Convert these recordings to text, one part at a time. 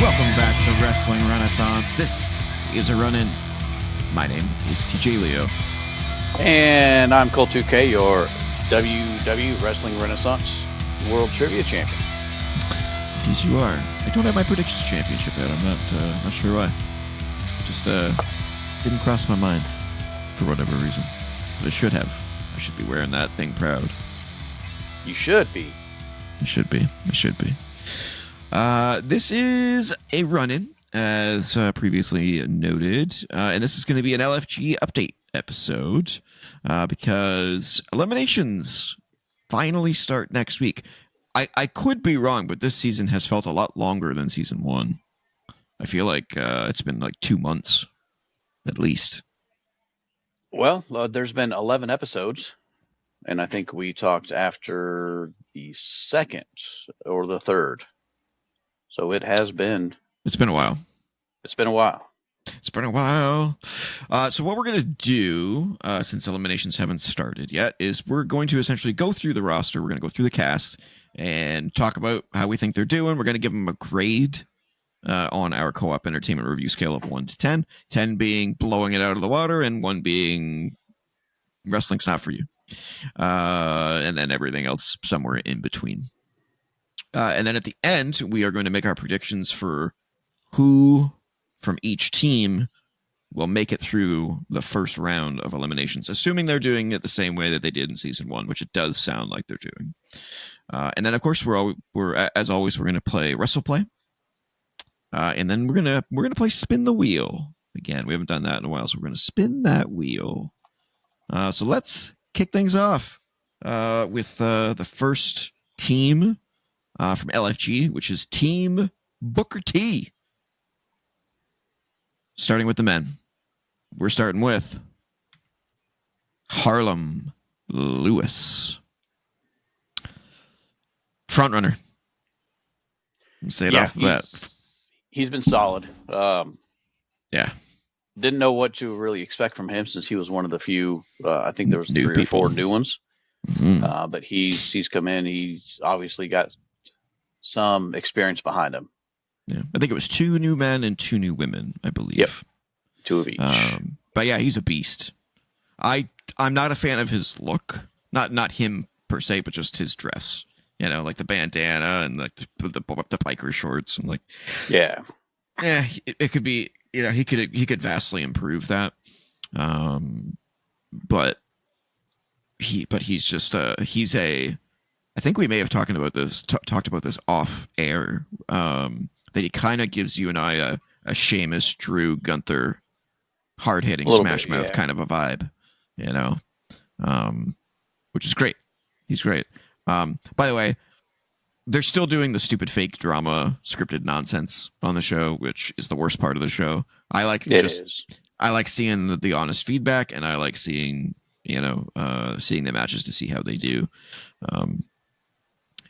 Welcome back to Wrestling Renaissance. This is a run-in. My name is TJ Leo. And I'm Cole2K, your WWE Wrestling Renaissance World Trivia Champion. Indeed you are. I don't have my predictions championship yet. I'm not sure why. Just didn't cross my mind for whatever reason. But it should have. I should be wearing that thing proud. You should be. It should be. It should be. This is a run-in, as previously noted, and this is going to be an LFG update episode because eliminations finally start next week. I could be wrong, but this season has felt a lot longer than season one. I feel like it's been like 2 months, at least. Well, there's been 11 episodes, and I think we talked after the second or the third. So it has been... It's been a while. It's been a while. It's been a while. So what we're going to do, since eliminations haven't started yet, is we're going to essentially go through the roster. We're going to go through the cast and talk about how we think they're doing. We're going to give them a grade on our co-op entertainment review scale of 1 to 10. 10 being blowing it out of the water, and 1 being wrestling's not for you. And then everything else somewhere in between. And then at the end, we are going to make our predictions for who from each team will make it through the first round of eliminations, assuming they're doing it the same way that they did in season 1, which it does sound like they're doing. And then, of course, we're as always, we're going to play Wrestle Play. And then we're gonna play Spin the Wheel again. We haven't done that in a while, so we're gonna spin that wheel. So let's kick things off with the first team from LFG, which is Team Booker T. Starting with the men, we're starting with Harlem Lewis, frontrunner. Say it off the bat. He's been solid. Yeah. Didn't know what to really expect from him since he was one of the few. I think there was New 3 people. or 4 new ones. Mm-hmm. But he's come in. He's obviously got some experience behind him. Yeah, I think it was 2 new men and 2 new women, I believe. Yep, 2 of each. But yeah, he's a beast. I'm not a fan of his look. Not him per se, but just his dress. You know, like the bandana and like the biker shorts and like. Yeah. Yeah, it could be. You know, he could vastly improve that. But he's just he's a. I think we may have talked about this off air. That he kind of gives you and I a Sheamus, Drew, Gunther, hard hitting smash mouth kind of a vibe, you know, which is great. He's great. By the way, they're still doing the stupid fake drama scripted nonsense on the show, which is the worst part of the show. I like seeing the honest feedback, and I like seeing the matches to see how they do.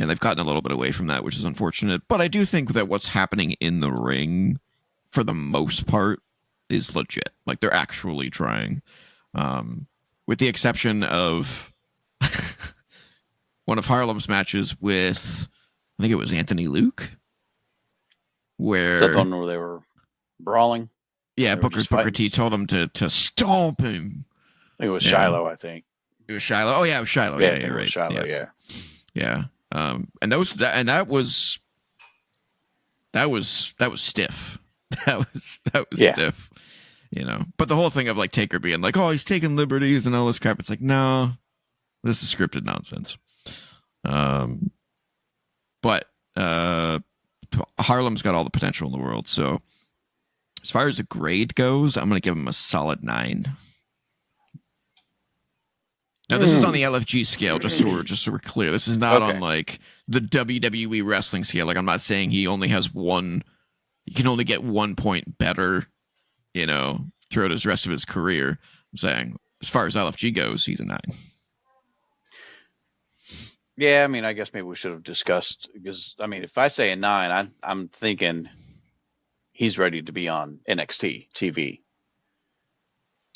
And they've gotten a little bit away from that, which is unfortunate. But I do think that what's happening in the ring, for the most part, is legit. Like, they're actually trying. With the exception of one of Harlem's matches with, I think it was Anthony Luke. That one where they were brawling? Yeah, Booker T told him to stomp him. I think it was Shiloh, I think. It was Shiloh? Oh, yeah, it was Shiloh. Yeah, right. Was Shiloh, yeah. Yeah. And that was stiff. That was stiff, you know. But the whole thing of like Taker being like, oh, he's taking liberties and all this crap. It's like, no, this is scripted nonsense. But Harlem's got all the potential in the world. So as far as a grade goes, I'm going to give him a solid 9. Now, this is on the LFG scale, just so we're clear. This is not on, like, the WWE wrestling scale. Like, I'm not saying he only has he can only get 1 point better, you know, throughout his rest of his career. I'm saying, as far as LFG goes, he's a 9. Yeah, I mean, I guess maybe we should have discussed, because, I mean, if I say a 9, I'm thinking he's ready to be on NXT TV.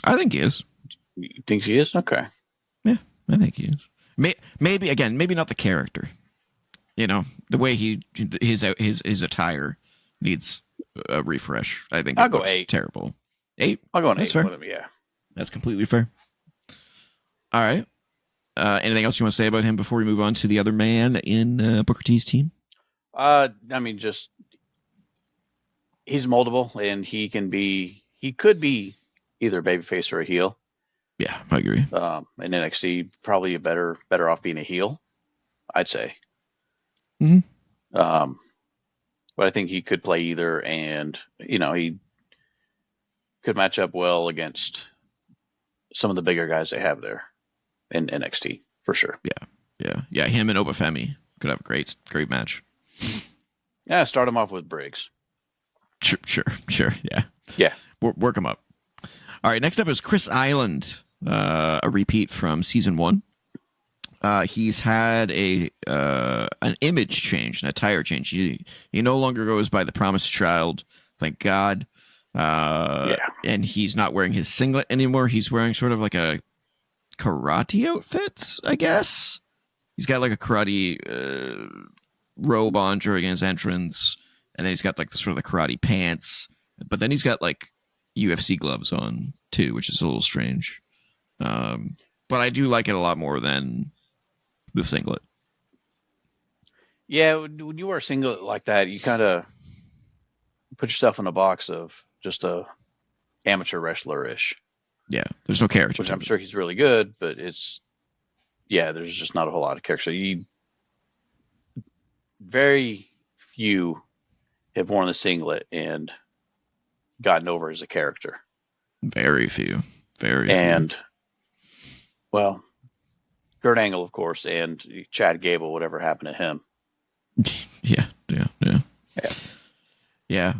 I think he is. You think he is? Okay. Yeah, I think he is. Maybe not the character. You know, the way his attire needs a refresh. I think I'll it go looks 8. terrible. 8? I'll go an That's 8 fair. with him. Yeah. That's completely fair. All right. Anything else you want to say about him before we move on to the other man in Booker T's team? I mean, just he's moldable, and he could be either a babyface or a heel. Yeah, I agree. In NXT, probably better off being a heel, I'd say. Mm-hmm. But I think he could play either, and he could match up well against some of the bigger guys they have there in NXT for sure. Yeah. Him and Obafemi could have a great match. Yeah, start him off with Briggs. Sure. Yeah. Yeah. Work him up. All right. Next up is Chris Island, a repeat from season 1. He's had an image change, an attire change. He no longer goes by the Promised Child, thank God. And he's not wearing his singlet anymore. He's wearing sort of like a karate outfit, I guess. He's got like a karate robe on during his entrance, and then he's got like the sort of the karate pants. But then he's got like UFC gloves on too, which is a little strange. But I do like it a lot more than the singlet. Yeah, when you wear a singlet like that, you kind of put yourself in a box of just a amateur wrestler-ish. Yeah, there's no character Which to I'm it. sure he's really good, but there's just not a whole lot of character. Very few have worn the singlet and gotten over as a character. Very few. And well, Kurt Angle, of course, and Chad Gable, whatever happened to him. Yeah. Yeah.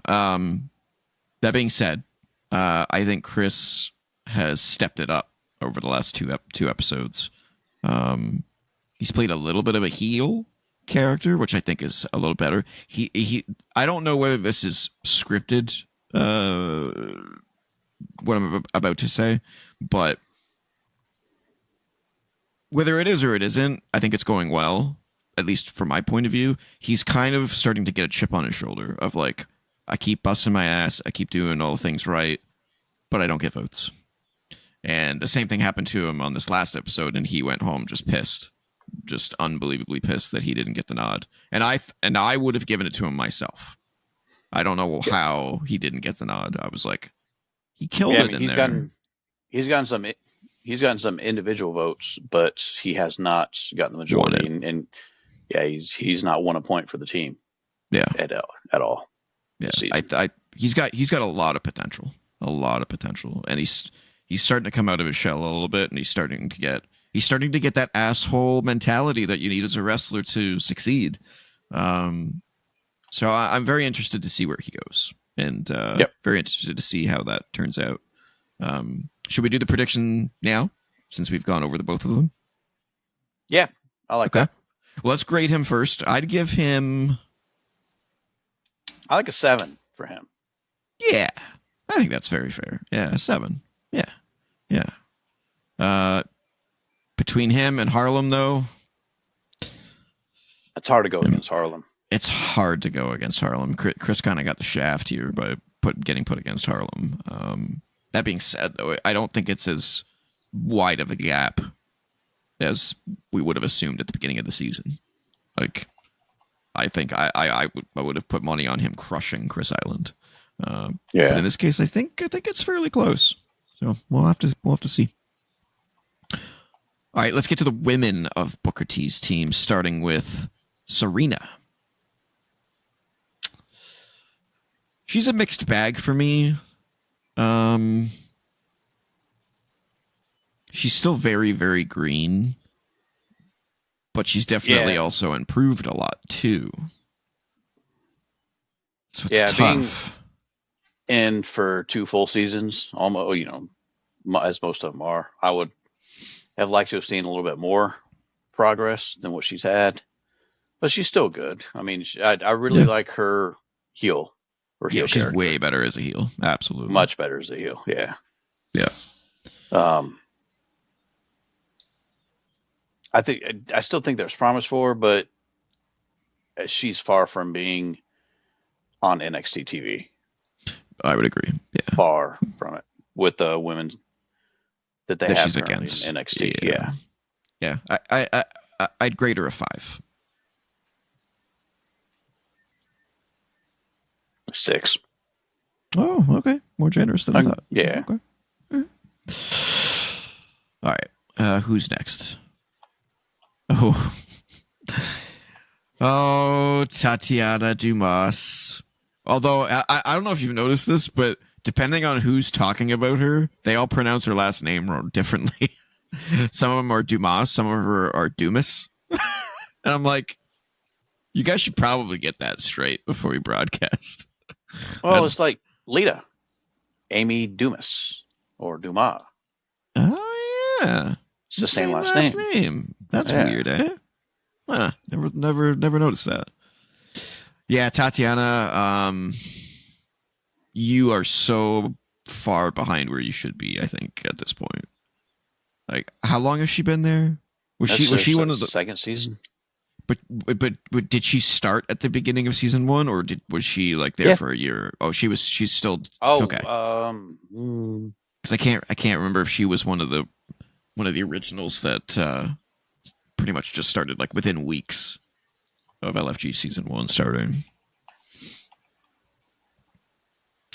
That being said, I think Chris has stepped it up over the last two episodes. He's played a little bit of a heel character, which I think is a little better. He I don't know whether this is scripted, what I'm about to say, but whether it is or it isn't, I think it's going well. At least from my point of view, he's kind of starting to get a chip on his shoulder of like, I keep busting my ass, I keep doing all the things right, but I don't get votes. And the same thing happened to him on this last episode, and he went home just pissed, just unbelievably pissed that he didn't get the nod. And I would have given it to him myself. I don't know how he didn't get the nod. I was like, he killed it in there. He's gotten some individual votes, but he has not gotten the majority. And he's not won a point for the team. Yeah, at all. Yeah, he's got a lot of potential, and he's starting to come out of his shell a little bit, and he's starting to get that asshole mentality that you need as a wrestler to succeed. So I'm very interested to see where he goes, and very interested to see how that turns out. Should we do the prediction now, since we've gone over the both of them? Yeah, I like that. Well, let's grade him first. I'd give him. I like a 7 for him. Yeah, I think that's very fair. Yeah, a 7. Yeah. Between him and Harlem, though, it's hard to go against Harlem. It's hard to go against Harlem. Chris kind of got the shaft here by getting put against Harlem. That being said, though, I don't think it's as wide of a gap as we would have assumed at the beginning of the season. Like, I think I would have put money on him crushing Chris Island. But in this case, I think it's fairly close. So we'll have to see. All right, let's get to the women of Booker T's team, starting with Serena. She's a mixed bag for me. She's still very, very green, but she's definitely also improved a lot too. So it's tough. Being in for 2 full seasons, almost, as most of them are, I would have liked to have seen a little bit more progress than what she's had, but she's still good. I mean, I really like her heel. She's character. Way better as a heel. Absolutely. Much better as a heel. Yeah. I still think there's promise for her, but she's far from being on NXT TV. I would agree. Yeah. Far from it with the women that they have she's currently against in NXT. Yeah. Yeah. I'd grade her a 5. 6. Oh, okay. More generous than I thought. Yeah. Okay. All right. Who's next? Oh. Oh, Tatiana Dumas. Although, I don't know if you've noticed this, but depending on who's talking about her, they all pronounce her last name differently. Some of them are Dumas, some of her are Dumas. And I'm like, you guys should probably get that straight before we broadcast. Well, it's like Lita, Amy Dumas, or Dumas. Oh, yeah. It's the same last name. That's weird, eh? Huh. Never noticed that. Yeah, Tatiana, you are so far behind where you should be, I think, at this point. Like, how long has she been there? Was she one of the second season? But did she start at the beginning of season 1, or was she like there for a year? Oh, she's still okay. Because I can't remember if she was one of the originals that pretty much just started like within weeks of LFG season 1 starting.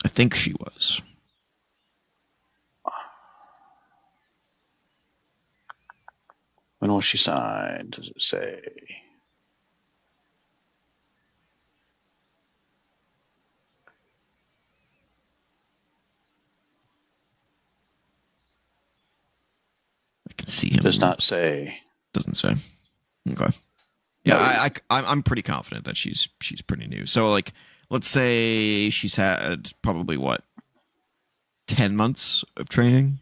I think she was. When was she signed? Does it say? I can see him. Does not say. Doesn't say. Okay. Yeah, I'm pretty confident that she's pretty new. So like, let's say she's had probably 10 months of training.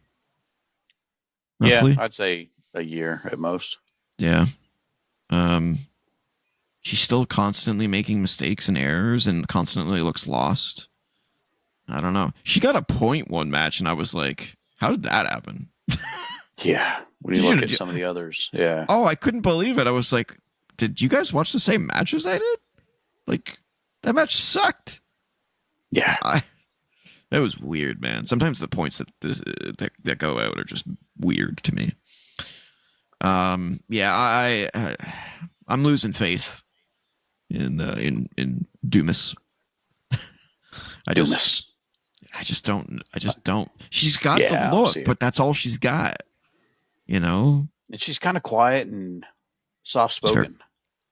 Roughly? Yeah, I'd say a year at most. Yeah. She's still constantly making mistakes and errors and constantly looks lost. I don't know. She got a point one match, and I was like, how did that happen? Yeah. When you look at some of the others. Yeah. Oh, I couldn't believe it. I was like, did you guys watch the same match as I did? Like, that match sucked. Yeah. That was weird, man. Sometimes the points that go out are just weird to me. Yeah, I'm losing faith in Dumas. I just don't. She's got the look, but that's all she's got. You know. And she's kind of quiet and soft-spoken.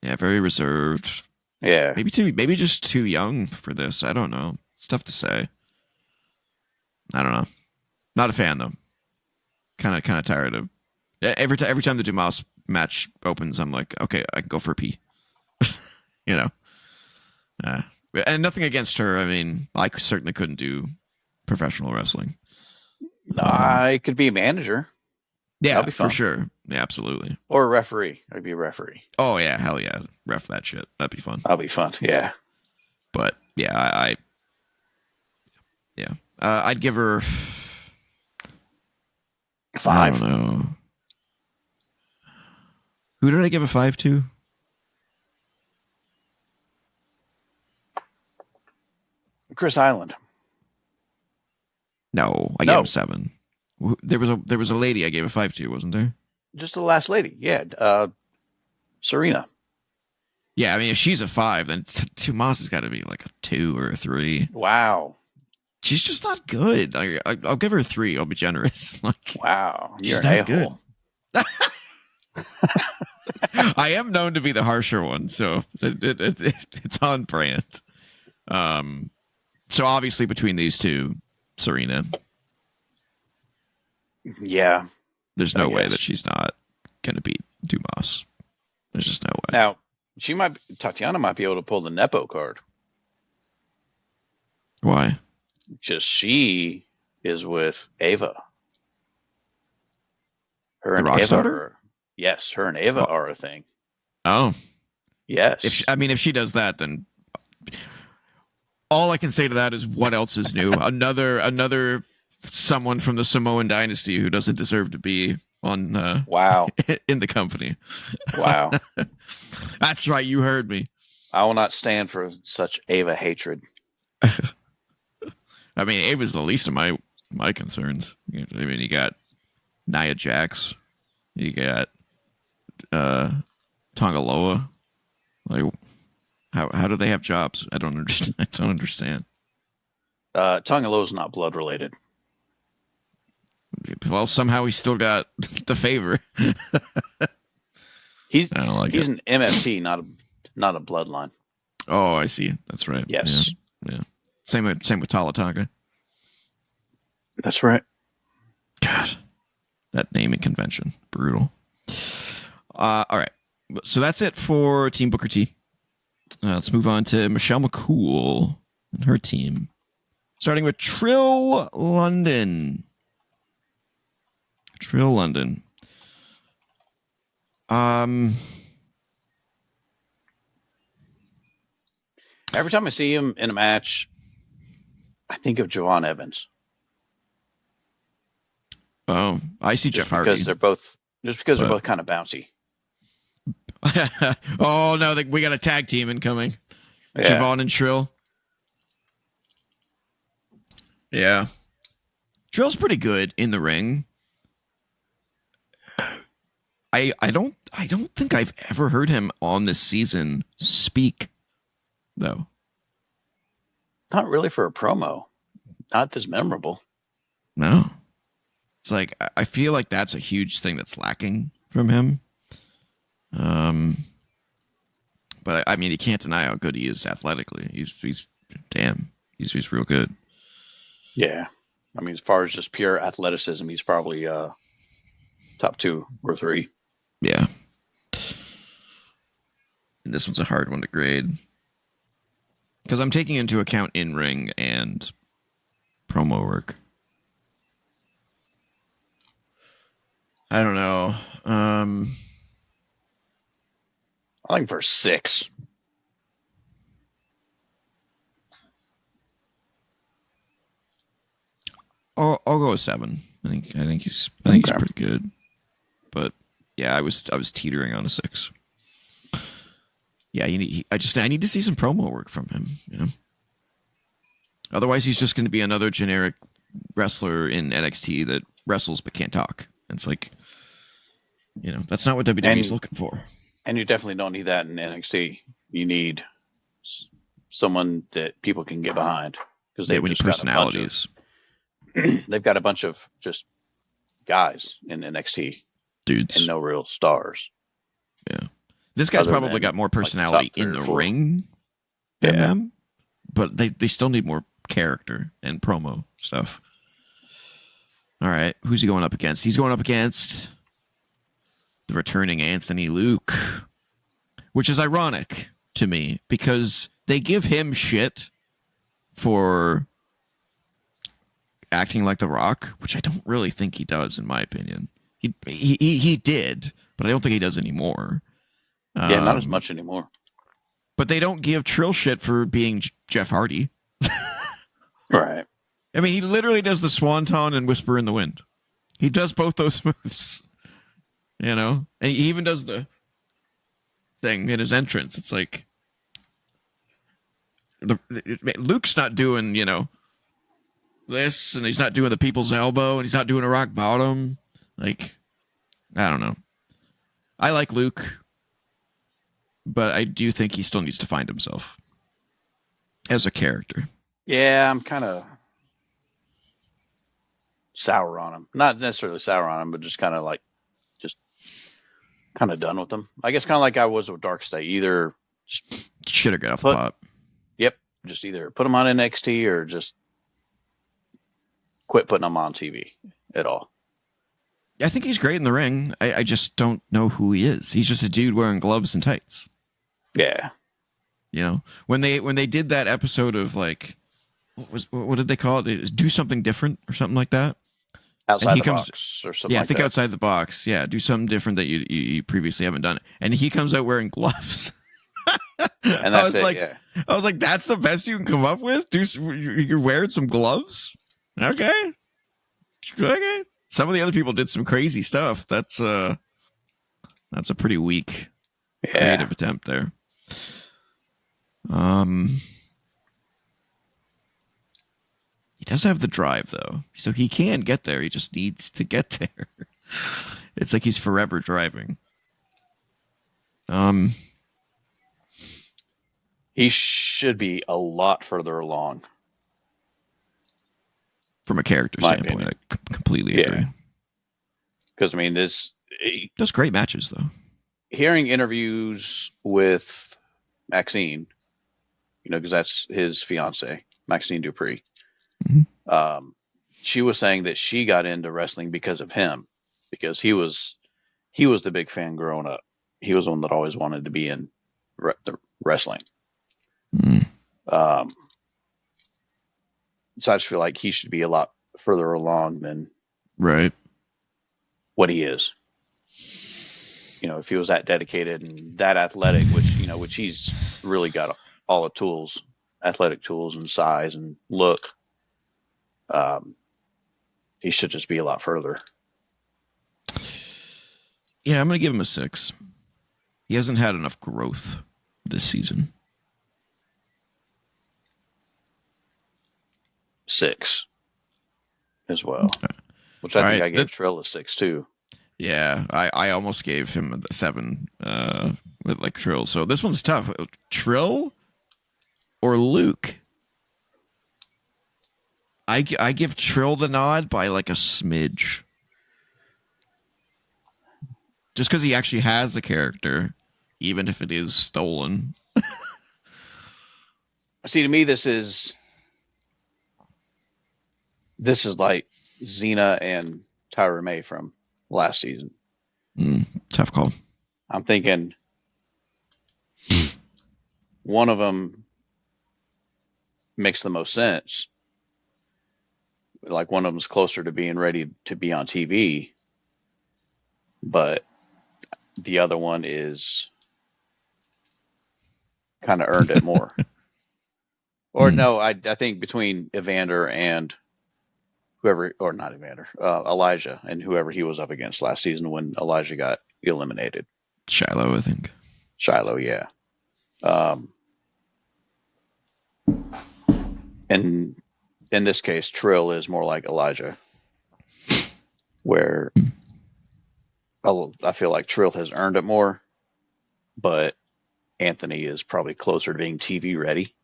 Very reserved. Yeah. Maybe just too young for this. I don't know. It's tough to say. I don't know. Not a fan though. Kind of tired of every time the Dumas match opens, I'm like, okay, I can go for a pee. You know. And nothing against her. I mean, I certainly couldn't do professional wrestling. I could be a manager. Yeah, that'd be fun. For sure. Yeah, absolutely. Or a referee. I'd be a referee. Oh yeah, hell yeah, ref that shit. That'd be fun. That'll be fun. Yeah. But yeah, I'd give her 5. I don't know. Who did I give a 5 to? Chris Island. No, I gave him 7. There was a lady I gave a 5 to, wasn't there? Just the last lady, yeah. Serena. Yeah, I mean, if she's a 5, then Dumas has got to be like a 2 or a 3. Wow. She's just not good. I'll give her a 3. I'll be generous. Like, wow, she's not good. I am known to be the harsher one, so it's on brand. So obviously between these two, Serena. Yeah. There's no way that she's not going to beat Dumas. There's just no way. Now, Tatiana might be able to pull the Nepo card. Why? Just she is with Ava. Her and Ava her and Ava are a thing. Oh. Yes. If she does that, then all I can say to that is what else is new? another someone from the Samoan dynasty who doesn't deserve to be on in the company. Wow. That's right, you heard me. I will not stand for such Ava hatred. I mean, Abe is the least of my concerns. I mean, you got Nia Jax, you got Tongaloa. Like, how do they have jobs? I don't understand. I don't understand. Tongaloa is not blood related. Well, somehow he still got the favor. He's I don't like it. an MFT, not a bloodline. Oh, I see. That's right. Yes. Yeah. Same with Talatanga. That's right. God, that naming convention, brutal. All right. So that's it for Team Booker T. Let's move on to Michelle McCool and her team. Starting with Trill London. Every time I see him in a match, I think of Javon Evans. Oh, I see Jeff Hardy. Because they're both kind of bouncy. Oh no, we got a tag team incoming. Yeah. Javon and Trill. Yeah. Trill's pretty good in the ring. I don't think I've ever heard him on this season speak, though. Not really for a promo. Not this memorable. No. It's like I feel like that's a huge thing that's lacking from him. But I mean, you can't deny how good he is athletically. He's real good. Yeah. I mean, as far as just pure athleticism, he's probably top 2 or 3. Yeah. And this one's a hard one to grade. Because I'm taking into account in-ring and promo work. I don't know. I think for 6. I'll go with 7. I think he's pretty good. But yeah, I was teetering on a 6. Yeah, I need to see some promo work from him, you know. Otherwise, he's just going to be another generic wrestler in NXT that wrestles but can't talk. And it's like, you know, that's not what WWE's looking for. And you definitely don't need that in NXT. You need someone that people can get behind because they've just personalities. They've got a bunch of just guys in NXT, dudes, and no real stars. Yeah, this guy's probably got more personality in the ring than them, but they still need more character and promo stuff. All right, who's he going up against? He's going up against the returning Anthony Luke, which is ironic to me because they give him shit for acting like The Rock, which I don't really think he does, in my opinion. He did, but I don't think he does anymore. Yeah, not as much anymore. But they don't give Trill shit for being Jeff Hardy. Right. I mean, he literally does the Swanton and Whisper in the Wind. He does both those moves. You know? And he even does the thing in his entrance. It's like Luke's not doing, you know, this, and he's not doing the people's elbow, and he's not doing a rock bottom. Like, I don't know. I like Luke, but I do think he still needs to find himself as a character. Yeah, I'm kind of sour on him. Not necessarily sour on him, but just kind of like, just kind of done with him. I guess kind of like I was with Darkstay. Either just should have got off the pot. Yep, just either put him on NXT or just quit putting him on TV at all. I think he's great in the ring. I just don't know who he is. He's just a dude wearing gloves and tights. Yeah. You know, when they did that episode of like, what did they call it? It Do Something Different or something like that. Outside the box or something. Yeah, like I think that. outside the box. Yeah, do something different that you previously haven't done. And he comes out wearing gloves. And that's I was like, that's the best you can come up with? You're wearing some gloves? Okay. Some of the other people did some crazy stuff. That's a pretty weak creative attempt there. does have the drive though, so he can get there. He just needs to get there. It's like he's forever driving. He should be a lot further along. From a character My standpoint, opinion. I completely agree. Because I mean, Does great matches though. hearing interviews with Maxine, because that's his fiance, Maxine Dupree. Mm-hmm. She was saying that she got into wrestling because of him, because he was the big fan growing up. He was the one that always wanted to be in the wrestling. Mm. So I just feel like he should be a lot further along than Right. what he is. If he was that dedicated and that athletic, which he's really got all the tools, athletic tools and size and look, he should just be a lot further. Yeah, I'm going to give him a 6. He hasn't had enough growth this season. 6 as well, which I think I gave Trill a 6 too. Yeah, I almost gave him a 7 with like Trill. So this one's tough. Trill or Luke? I give Trill the nod by like a smidge. Just because he actually has a character, even if it is stolen. See, to me, this is like Xena and Tyra May from last season. Tough call. I'm thinking one of them makes the most sense. Like one of them's closer to being ready to be on TV, but the other one is kind of earned it more. Or no, I think between Evander and whoever, or not Evander, Elijah and whoever he was up against last season when Elijah got eliminated. Shiloh, I think. Shiloh, yeah. And in this case, Trill is more like Elijah, where I feel like Trill has earned it more, but Anthony is probably closer to being TV ready.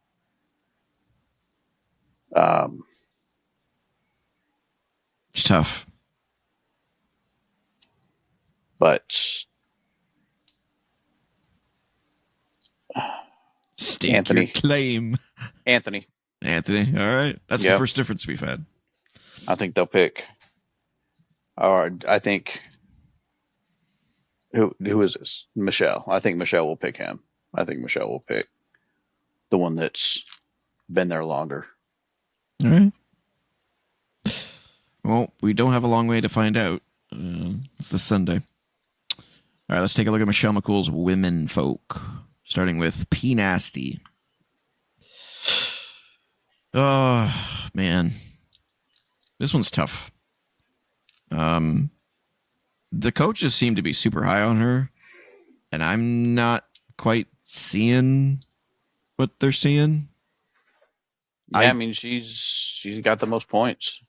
It's tough. But state Anthony. your claim. Anthony. All right. That's the first difference we've had. I think they'll pick. Or I think who is this? Michelle. I think Michelle will pick him. I think Michelle will pick the one that's been there longer. All right. Well, we don't have a long way to find out. It's this Sunday. All right, let's take a look at Michelle McCool's Women Folk, starting with P Nasty. Oh, man. This one's tough. The coaches seem to be super high on her, and I'm not quite seeing what they're seeing. Yeah, I mean she's got the most points.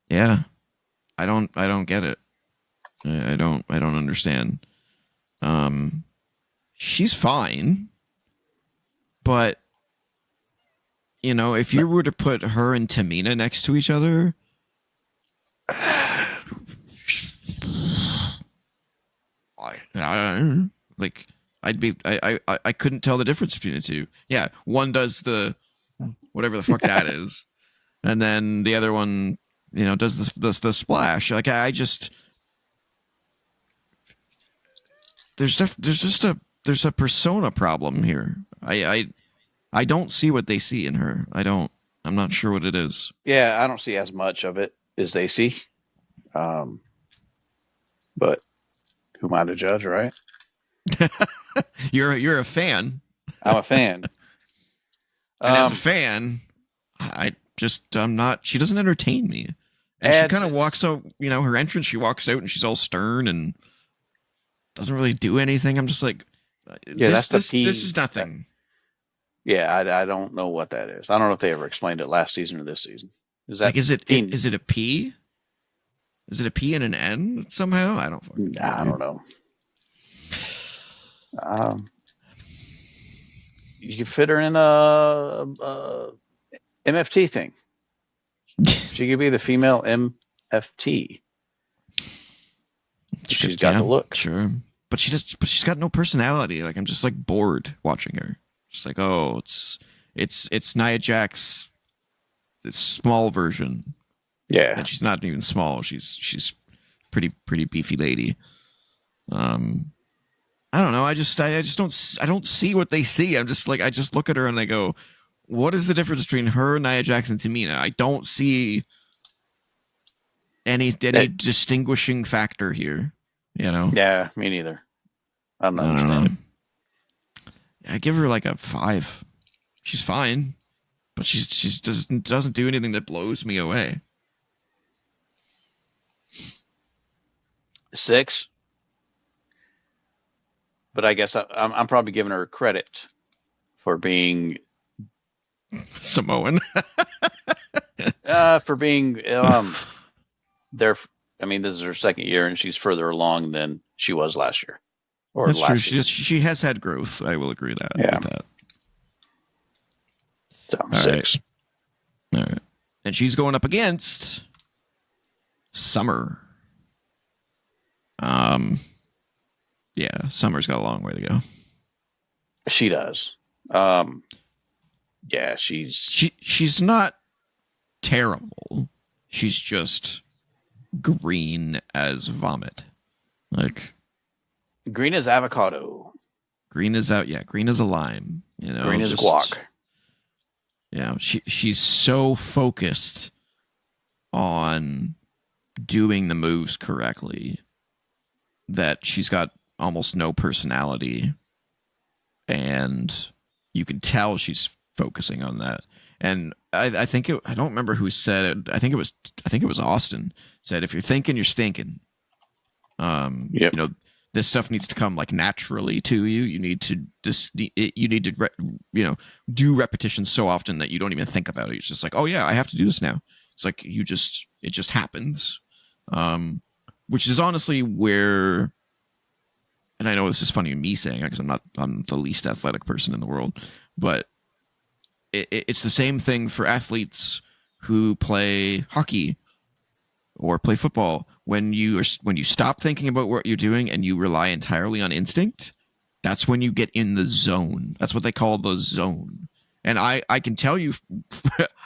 Yeah. I don't get it. I don't understand. She's fine, but if you were to put her and Tamina next to each other, I couldn't tell the difference between the two. Yeah, one does the whatever the fuck that is, and then the other one, does the splash. Like I just there's a persona problem here. I don't see what they see in her. I'm not sure what it is. Yeah, I don't see as much of it as they see. But who am I to judge, right? You're a fan. I'm a fan. And as a fan, I'm not. She doesn't entertain me. And she kind of walks out. Her entrance. She walks out and she's all stern and doesn't really do anything. I'm just like, this is nothing. I don't know what that is. I don't know if they ever explained it last season or this season. Is that Like, is it teen? is it a P? Is it a P and an N somehow? I don't fucking know. I don't know. You could fit her in a MFT thing. She could be the female MFT. She's got the look. Sure. But she's got no personality. Like, I'm just like bored watching her. Just like, oh, it's Nia Jax's small version. Yeah. And she's not even small. She's pretty beefy lady. I don't know. I just don't see what they see. I'm just like, I just look at her and I go, what is the difference between her, Nia Jax, and Tamina? I don't see any distinguishing factor here. You know? Yeah, me neither. I don't I understand it. I give her like a 5. She's fine, but she doesn't do anything that blows me away. 6. But I guess I'm probably giving her credit for being Samoan. for being there. I mean, this is her second year, and she's further along than she was last year. Or That's true. season. She has had growth. I will agree with that. So, 6. All right. And she's going up against Summer. Yeah, Summer's got a long way to go. She does. Yeah, she's not terrible. She's just green as vomit. Like, green as avocado. Green as out. Yeah, green as a lime. You know, green as guac. Yeah, she's so focused on doing the moves correctly that she's got almost no personality, and you can tell she's focusing on that. And I think I don't remember who said it. I think it was Austin said, if you're thinking, you're stinking. Yep. You know, this stuff needs to come like naturally to you. You need to do repetitions so often that you don't even think about it. It's just like, oh yeah, I have to do this now. It's like it just happens. Which is honestly where, and I know this is funny me saying it because I'm the least athletic person in the world, but it's the same thing for athletes who play hockey or play football. When you stop thinking about what you're doing and you rely entirely on instinct, that's when you get in the zone. That's what they call the zone. And I can tell you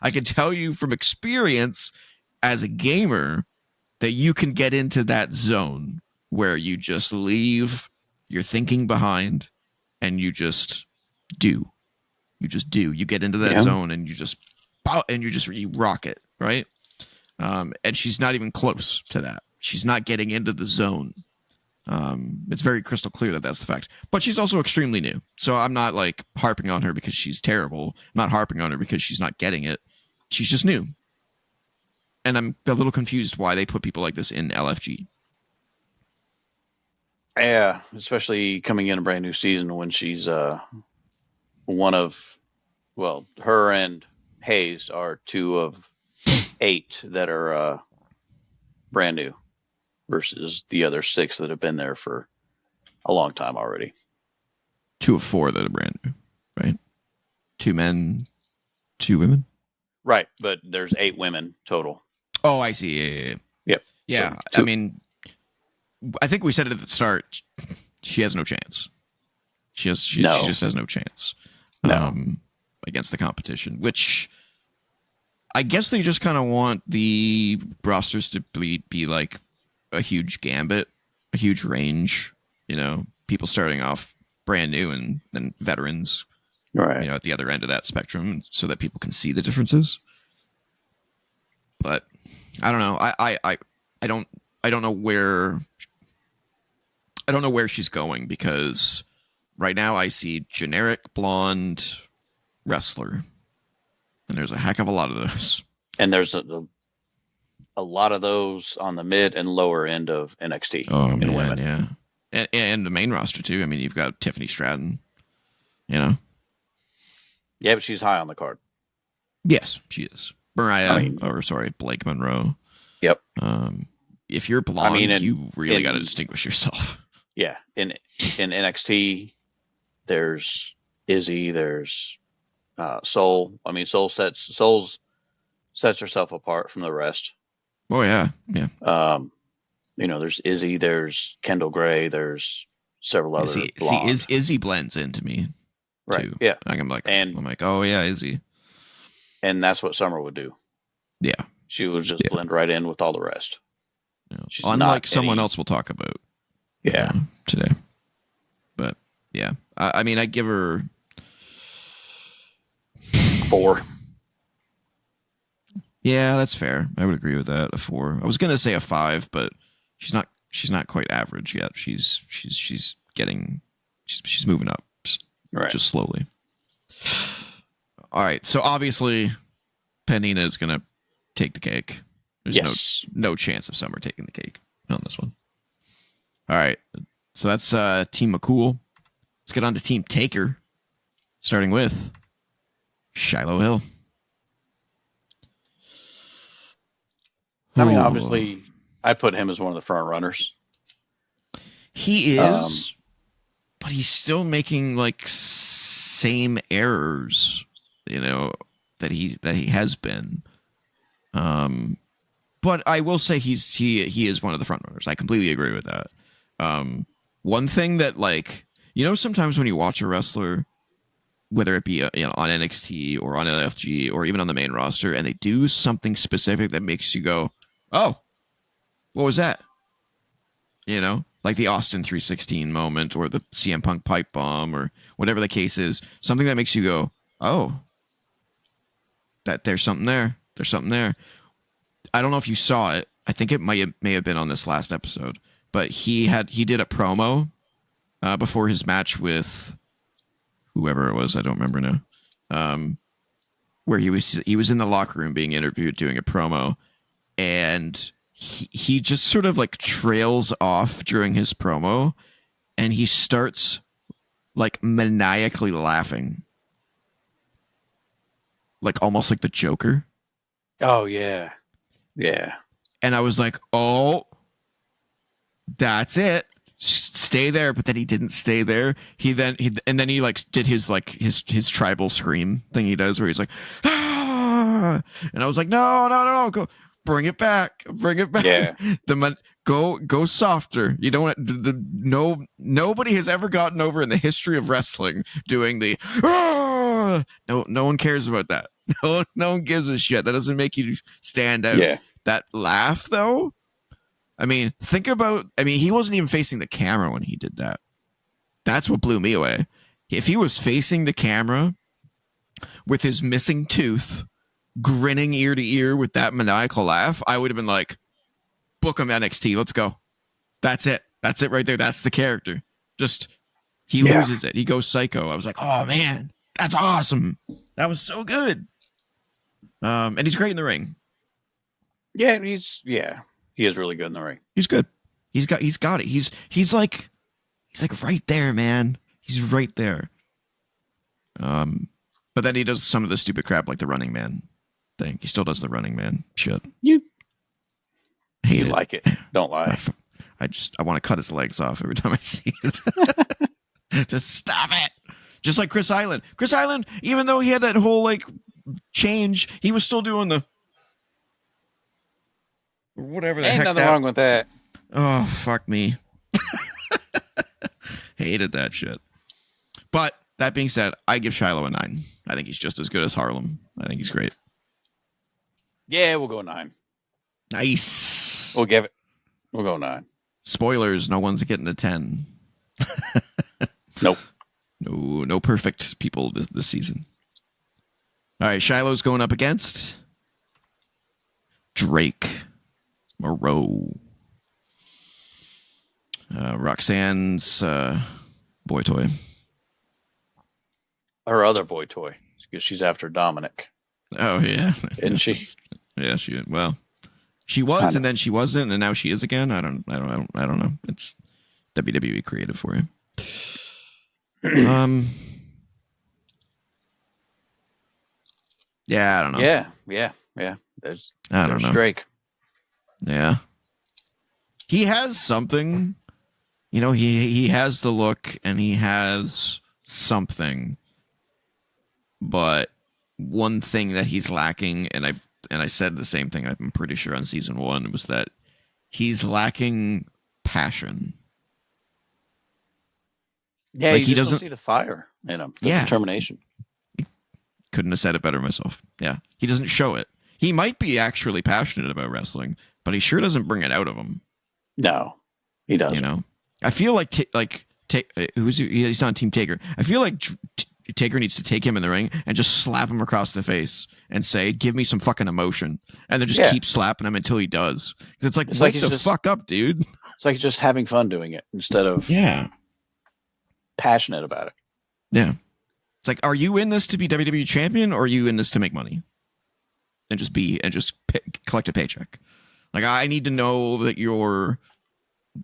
I can tell you from experience as a gamer that you can get into that zone where you just leave your thinking behind and you just do. You get into that zone and you rock it, right? And she's not even close to that. She's not getting into the zone. It's very crystal clear that that's the fact. But she's also extremely new. So I'm not like harping on her because she's terrible. I'm not harping on her because she's not getting it. She's just new. And I'm a little confused why they put people like this in LFG. Yeah, especially coming in a brand new season when she's one of, well, her and Hayes are 2 of 8 that are brand new versus the other 6 that have been there for a long time already. 2 of 4 that are brand new, right? 2 men, 2 women? Right, but there's 8 women total. Oh, I see. Yeah. Yep. Yeah, so I mean, I think we said it at the start. She has no chance. She just has no chance. Against the competition, which I guess they just kind of want the rosters to be like a huge gambit, a huge range. You know, people starting off brand new and then veterans, right? You know, at the other end of that spectrum, so that people can see the differences. But I don't know. I don't know where. I don't know where she's going because right now I see generic blonde wrestler, and there's a heck of a lot of those. And there's a lot of those on the mid and lower end of NXT in women. Yeah, and the main roster too. I mean, you've got Tiffany Stratton. You know. Yeah, but she's high on the card. Yes, she is. Blake Monroe. Yep. If you're blonde, you really got to in distinguish yourself. Yeah, in NXT, there's Izzy, there's Soul. I mean, Soul's sets herself apart from the rest. Oh yeah. There's Izzy, there's Kendall Gray, there's several other blondes. Izzy blends into me Right. too. Yeah. I'm like, oh yeah, Izzy. And that's what Summer would do. Yeah. She would just blend right in with all the rest. Yeah. Unlike someone else we'll talk about. Yeah. Today. But yeah, I mean, I give her 4. Yeah, that's fair. I would agree with that. A 4. I was gonna say a 5, but she's not quite average yet. She's moving up just slowly. All right, so obviously Penina is gonna take the cake. There's no chance of Summer taking the cake on this one. All right, so that's Team McCool. Let's get on to Team Taker, starting with Shiloh Hill. I mean, obviously, I put him as one of the front runners. He is, but he's still making like same errors, that he has been. But I will say he is one of the front runners. I completely agree with that. One thing that, like, sometimes when you watch a wrestler, whether it be on NXT or on LFG or even on the main roster, and they do something specific that makes you go, "Oh, what was that?" Like the Austin 316 moment or the CM Punk pipe bomb or whatever the case is, something that makes you go, "Oh, that there's something there. There's something there." I don't know if you saw it. I think it may have been on this last episode, but he did a promo before his match with whoever it was. I don't remember now. Where he was in the locker room being interviewed, doing a promo, and he just sort of like trails off during his promo, and he starts like maniacally laughing, like almost like the Joker. Oh yeah. Yeah. And I was like, "Oh, that's it. Stay there." But then he didn't stay there. He like did his tribal scream thing he does where he's like, "Ah!" And I was like, no, go bring it back. Yeah. Go softer. You don't nobody has ever gotten over in the history of wrestling doing the "Ah!" No one cares about that. No one gives a shit. That doesn't make you stand out. Yeah. That laugh though, I mean, he wasn't even facing the camera when he did that. That's what blew me away. If he was facing the camera with his missing tooth, grinning ear to ear with that maniacal laugh, I would have been like, book him NXT. Let's go. That's it. That's it right there. That's the character. Just, he loses it. He goes psycho. I was like, oh man, that's awesome. That was so good. And he's great in the ring. Yeah, he is really good in the ring. He's good. He's got it. He's like right there, man. He's right there. But then he does some of the stupid crap like the Running Man thing. He still does the Running Man shit. You hate like it. Don't lie. I want to cut his legs off every time I see it. Just stop it. Just like Chris Island. Chris Island, even though he had that whole like change, he was still doing the whatever the heck. Ain't nothing wrong with that. Oh, fuck me. Hated that shit. But that being said, I give Shiloh a 9. I think he's just as good as Harlem. I think he's great. Yeah, we'll go 9. Nice. We'll go 9. Spoilers, no one's getting a 10. Nope. No perfect people this season. All right, Shiloh's going up against Drake Moreau. Roxanne's boy toy. Her other boy toy, because she's after Dominic. Oh yeah, isn't she? Yeah, she was, and then she wasn't, and now she is again. I don't know. It's WWE creative for you. Yeah, I don't know. Yeah. There's I don't know. Drake. Yeah. He has something. You know, he has the look and he has something. But one thing that he's lacking, and I said the same thing, I'm pretty sure on season 1, was that he's lacking passion. Yeah, Like you he just don't doesn't. see the fire in him, the Yeah, determination. couldn't have said it better myself. Yeah, he doesn't show it. He might be actually passionate about wrestling, but he sure doesn't bring it out of him. No, he doesn't. You know, I feel like who's he's on Team Taker. I feel like Taker needs to take him in the ring and just slap him across the face and say, "Give me some fucking emotion," and then just keep slapping him until he does. Because it's like, wake the fuck up, dude. It's like he's just having fun doing it instead of passionate about it. Yeah. It's like, are you in this to be WWE champion, or are you in this to make money and just collect a paycheck? Like, I need to know that you're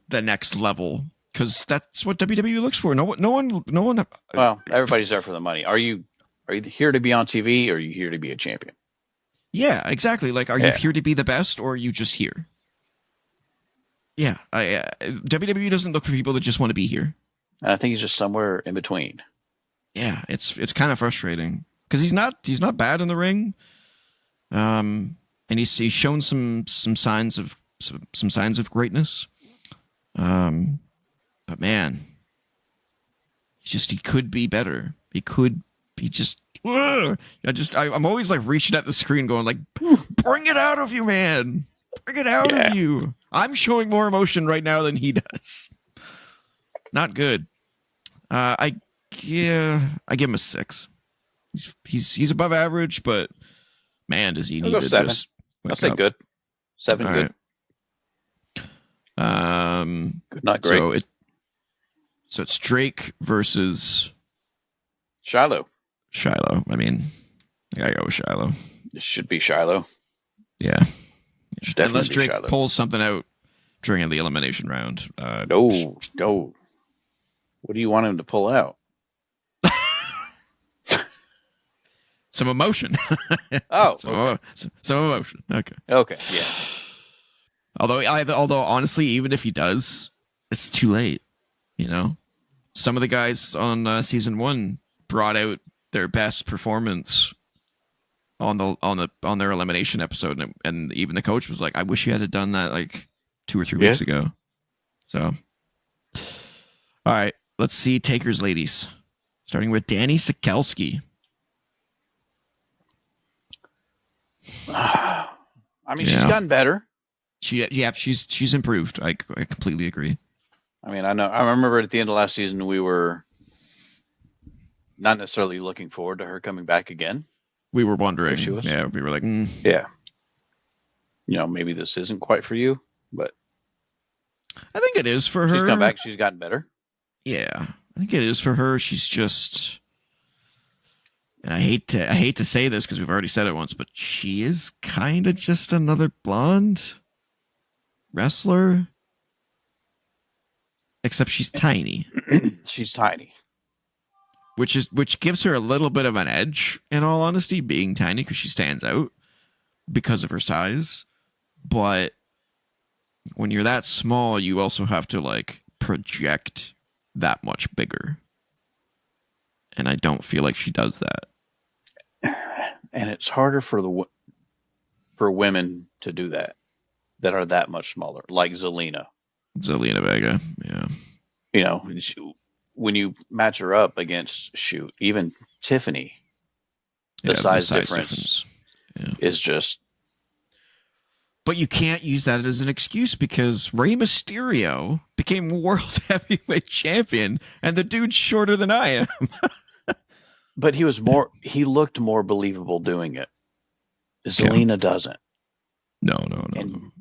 the next level, because that's what WWE looks for. No one. Well, everybody's there for the money. Are you here to be on TV, or are you here to be a champion? Yeah, exactly. Like, are you here to be the best, or are you just here? Yeah, WWE doesn't look for people that just want to be here. I think he's just somewhere in between. Yeah, it's kind of frustrating because he's not bad in the ring, and he's shown some signs of greatness, but man, he could be better. He could be just. I'm always like reaching at the screen, going like, "Bring it out of you, man! Bring it out of you!" I'm showing more emotion right now than he does. Not good. I give him a 6. He's above average, but man, does he need to 7. just I'll say good. 7 All good. Right. Good, not great. So it's Drake versus Shiloh. I mean, I gotta go with Shiloh. It should be Shiloh. Yeah. Unless Drake pulls something out during the elimination round. No. What do you want him to pull out? Some emotion. Oh, some emotion. Okay, yeah. Although honestly, even if he does, it's too late. You know, some of the guys on season 1 brought out their best performance on their elimination episode, and even the coach was like, "I wish you had done that like 2 or 3 weeks ago." So, all right, let's see Taker's ladies, starting with Danny Sikelski. I mean, she's gotten better. She's improved. I completely agree. I mean, I remember at the end of last season, we were not necessarily looking forward to her coming back again. We were wondering. She was. Yeah, we were like, yeah. You know, maybe this isn't quite for you, but I think it is for her. She's come back. She's gotten better. Yeah, I think it is for her. She's just, and I hate to say this because we've already said it once, but she is kind of just another blonde wrestler. Except she's tiny. She's tiny. Which gives her a little bit of an edge, in all honesty, being tiny, because she stands out because of her size. But when you're that small, you also have to like project that much bigger. And I don't feel like she does that. And it's harder for women to do that are that much smaller, like Zelina Vega, yeah. You know, when you match her up against even Tiffany, the size difference is just. But you can't use that as an excuse because Rey Mysterio became World Heavyweight Champion, and the dude's shorter than I am. But he looked more believable doing it. Zelina doesn't. No.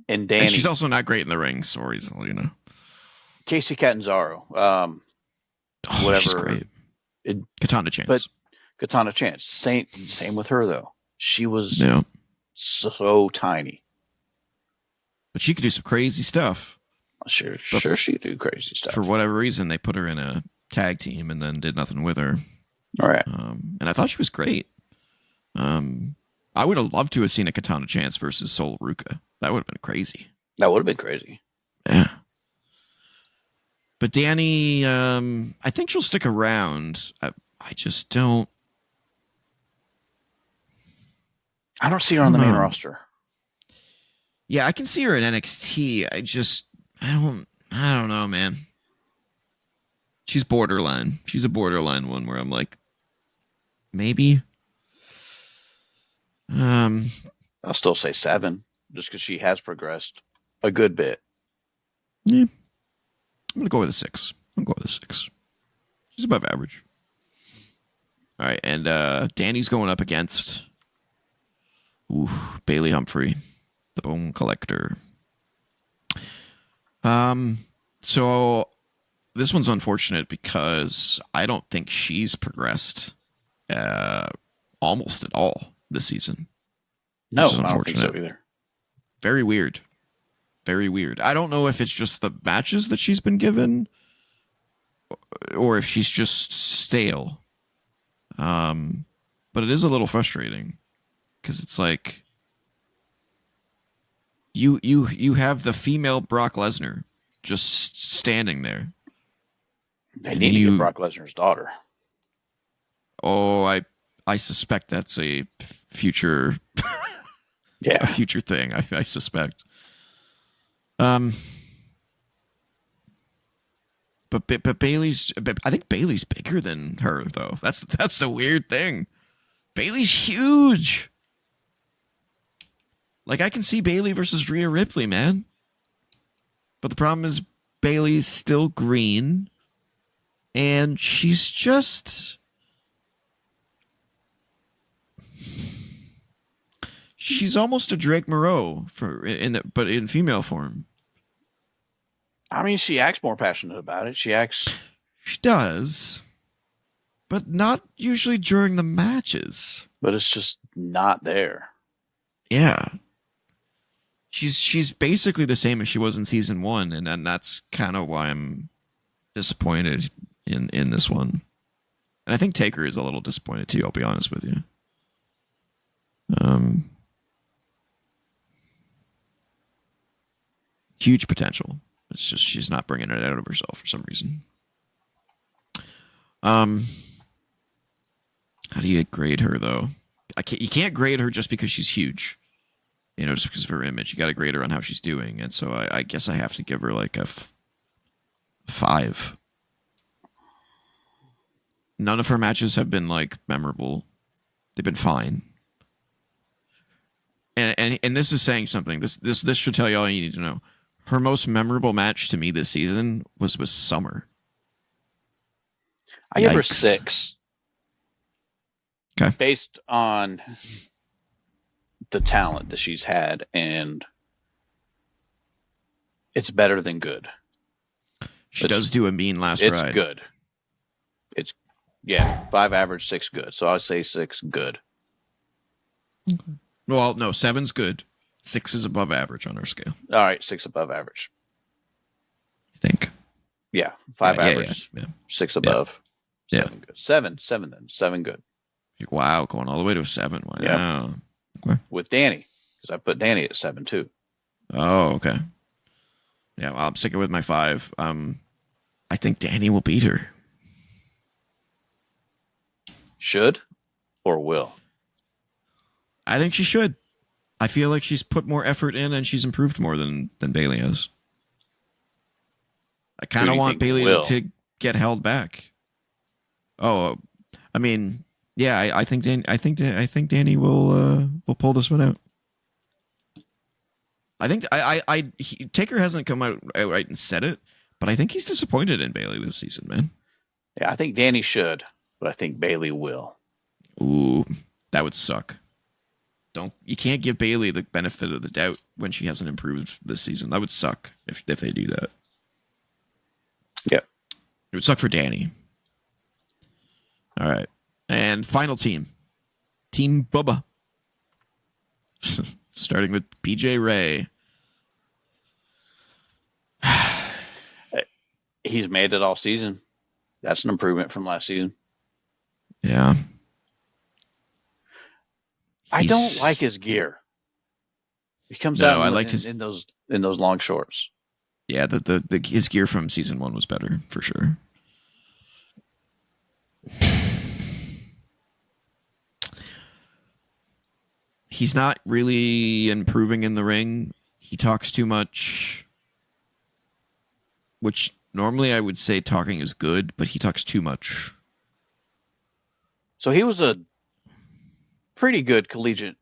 And Danny. And she's also not great in the ring. Sorry, Zelina. Casey Catanzaro. Whatever. She's great. Katana Chance. But Katana Chance. Same with her, though. She was so tiny. But she could do some crazy stuff. Sure she could do crazy stuff. For whatever reason, they put her in a tag team and then did nothing with her. All right. And I thought she was great. I would have loved to have seen a Katana Chance versus Sol Ruka. That would have been crazy. That would have been crazy. Yeah. But Danny, I think she'll stick around. I just don't. I don't see her I on don't the main know. roster. Yeah, I can see her in NXT. I don't know, man. She's borderline. She's a borderline one where I'm like, maybe. Um, I'll still say 7, just because she has progressed a good bit. yeah, I'm gonna go with a 6. I'm gonna go with a 6. She's above average. All right, and Danny's going up against Bailey Humphrey, the Bone Collector. Um, so this one's unfortunate because I don't think she's progressed uh, almost at all this season, which is No, I don't think so unfortunate. either. Very weird. Very weird. I don't know if it's just the matches that she's been given or if she's just stale. But it is a little frustrating because it's like you have the female Brock Lesnar just standing there. They And need to get you Brock Lesnar's daughter. oh I suspect that's a future Yeah. a future thing. I suspect. Um, but Bailey's. I think Bailey's bigger than her though. That's the weird thing. Bailey's huge. Like I can see Bailey versus Rhea Ripley, man. But the problem is Bailey's still green, and she's almost a Drake Moreau but in female form. I mean, she acts more passionate about it. She acts. She does, but not usually during the matches. But it's just not there. Yeah. She's basically the same as she was in season 1, and that's kind of why I'm disappointed in this one. And I think Taker is a little disappointed too, I'll be honest with you. Huge potential. It's just she's not bringing it out of herself for some reason. How do you grade her though? You can't grade her just because she's huge. Just because of her image. You got to grade her on how she's doing, and so I guess I have to give her like a 5. None of her matches have been like memorable. They've been fine. And this is saying something. This should tell you all you need to know. Her most memorable match to me this season was with Summer. I give her 6. Okay. Based on the talent that she's had, and it's better than good. She does do a mean last ride. It's good. It's 5 average, 6 good. So I'd say 6 good. Okay. Well, no, 7's good. 6 is above average on our scale. All right, 6 above average. I think. Yeah, 5 average, 6 above. 7 good. 7 then. 7 good. Wow, going all the way to a 7. Wow. Yeah. Okay. With Danny, because I put Danny at 7 too. Oh, okay. Yeah, well, I'm sticking with my 5. I think Danny will beat her. Should or will? I think she should. I feel like she's put more effort in and she's improved more than Bailey has. I kind of want Bailey to get held back. Oh, I mean, yeah, I think Danny will pull this one out. I think Taker hasn't come out outright and said it, but I think he's disappointed in Bailey this season, man. Yeah, I think Danny should, but I think Bailey will. Ooh, that would suck. You can't give Bailey the benefit of the doubt when she hasn't improved this season. That would suck if they do that. Yeah. It would suck for Danny. All right. And final team. Team Bubba. Starting with PJ Ray. He's made it all season. That's an improvement from last season. Yeah. I don't like his gear. He comes out No, I liked in those long shorts. Yeah, the his gear from season 1 was better for sure. He's not really improving in the ring. He talks too much, which normally I would say talking is good, but he talks too much. So he was a pretty good collegiate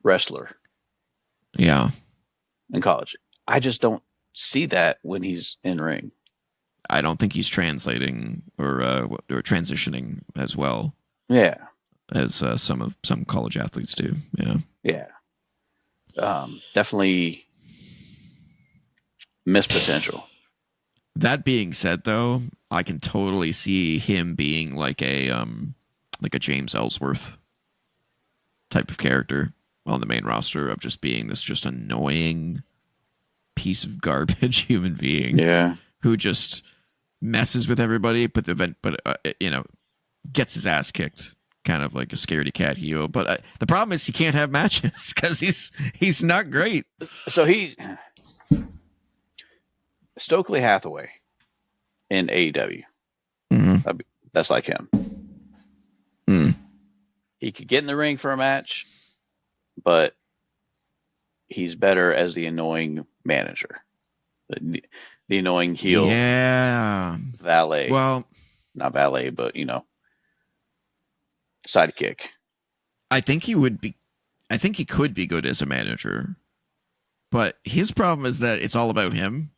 wrestler. Yeah. In college. I just don't see that when he's in ring. I don't think he's translating or transitioning as well. Yeah. As some college athletes do. Yeah. Yeah. Definitely missed potential. That being said, though, I can totally see him being like a James Ellsworth type of character on the main roster of just being this just annoying piece of garbage human being. Yeah. Who just messes with everybody, but gets his ass kicked, kind of like a scaredy cat heel. But the problem is he can't have matches because he's not great. So Stokely Hathaway in AEW. Mm-hmm. That's like him. He could get in the ring for a match, but he's better as the annoying manager, the annoying heel. Yeah. Valet. Well, not valet, but sidekick. I think he could be good as a manager, but his problem is that it's all about him,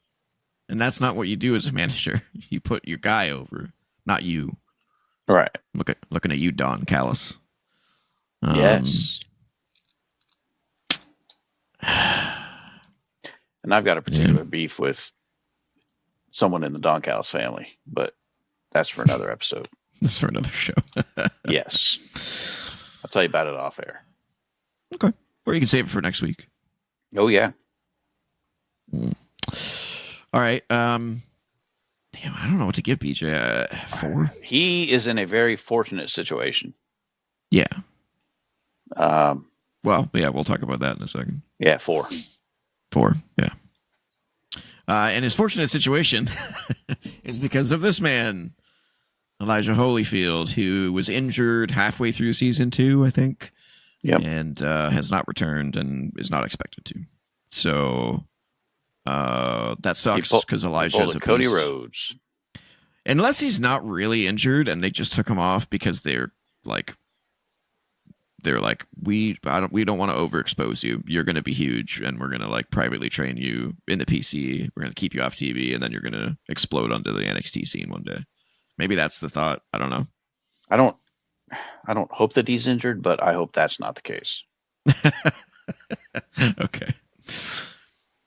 and that's not what you do as a manager. You put your guy over, not you. Right. Looking at you, Don Callis. Yes. And I've got a particular beef with someone in the Don Callis family, but that's for another episode. That's for another show. Yes. I'll tell you about it off air. Okay. Or you can save it for next week. Oh, yeah. All right. Damn, I don't know what to give BJ. 4? He is in a very fortunate situation. Yeah. Well, yeah, we'll talk about that in a second. Yeah, 4. 4, yeah. And his fortunate situation is because of this man, Elijah Holyfield, who was injured halfway through season 2, I think. Yep. And has not returned and is not expected to. So that sucks because Elijah is a Cody beast. Rhodes. Unless he's not really injured and they just took him off because they're like we don't want to overexpose you. You're going to be huge, and we're going to like privately train you in the PC. We're going to keep you off TV, and then you're going to explode onto the NXT scene one day. Maybe that's the thought. I don't know. I don't hope that he's injured, but I hope that's not the case. Okay.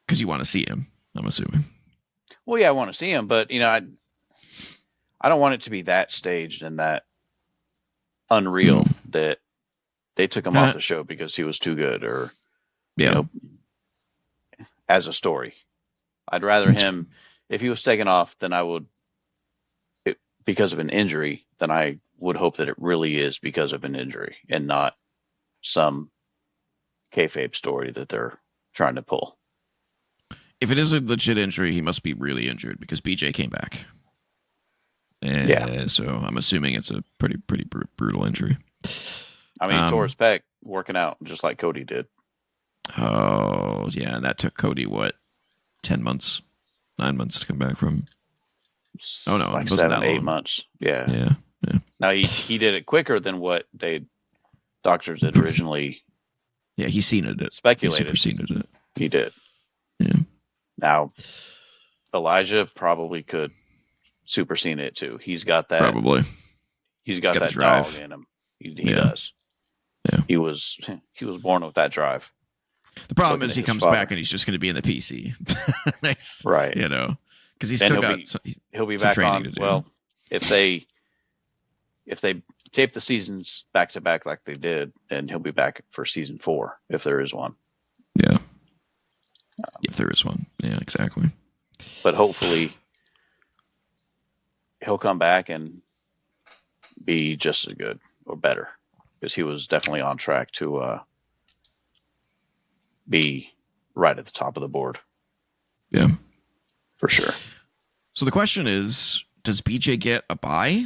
Because you want to see him, I'm assuming. Well, yeah, I want to see him, but I don't want it to be that staged and that unreal that they took him off the show because he was too good, or as a story. I'd rather him, if he was taken off, then I would, because of an injury, then I would hope that it really is because of an injury and not some kayfabe story that they're trying to pull. If it is a legit injury, he must be really injured because BJ came back. So I'm assuming it's a pretty brutal injury. I mean, tore his pec working out just like Cody did. Oh, yeah, and that took Cody, 10 months? 9 months to come back from? Oh, no. Like it wasn't 7, 8 months. Yeah. Now, he did it quicker than what doctors had originally he seen it. Speculated. He superseded it. He did. Yeah. Now, Elijah probably could supersede it too. He's got that. Probably. He's got that drive in him. He does. Yeah. He was born with that drive. The problem is he comes back and he's just going to be in the PC. Nice. Right. Because he's still he'll be back on. Well, if they tape the seasons back to back like they did, then he'll be back for season 4 if there is one. Yeah. If there is one. Yeah, exactly. But hopefully he'll come back and be just as good or better. because he was definitely on track to be right at the top of the board. Yeah. For sure. So the question is, does BJ get a bye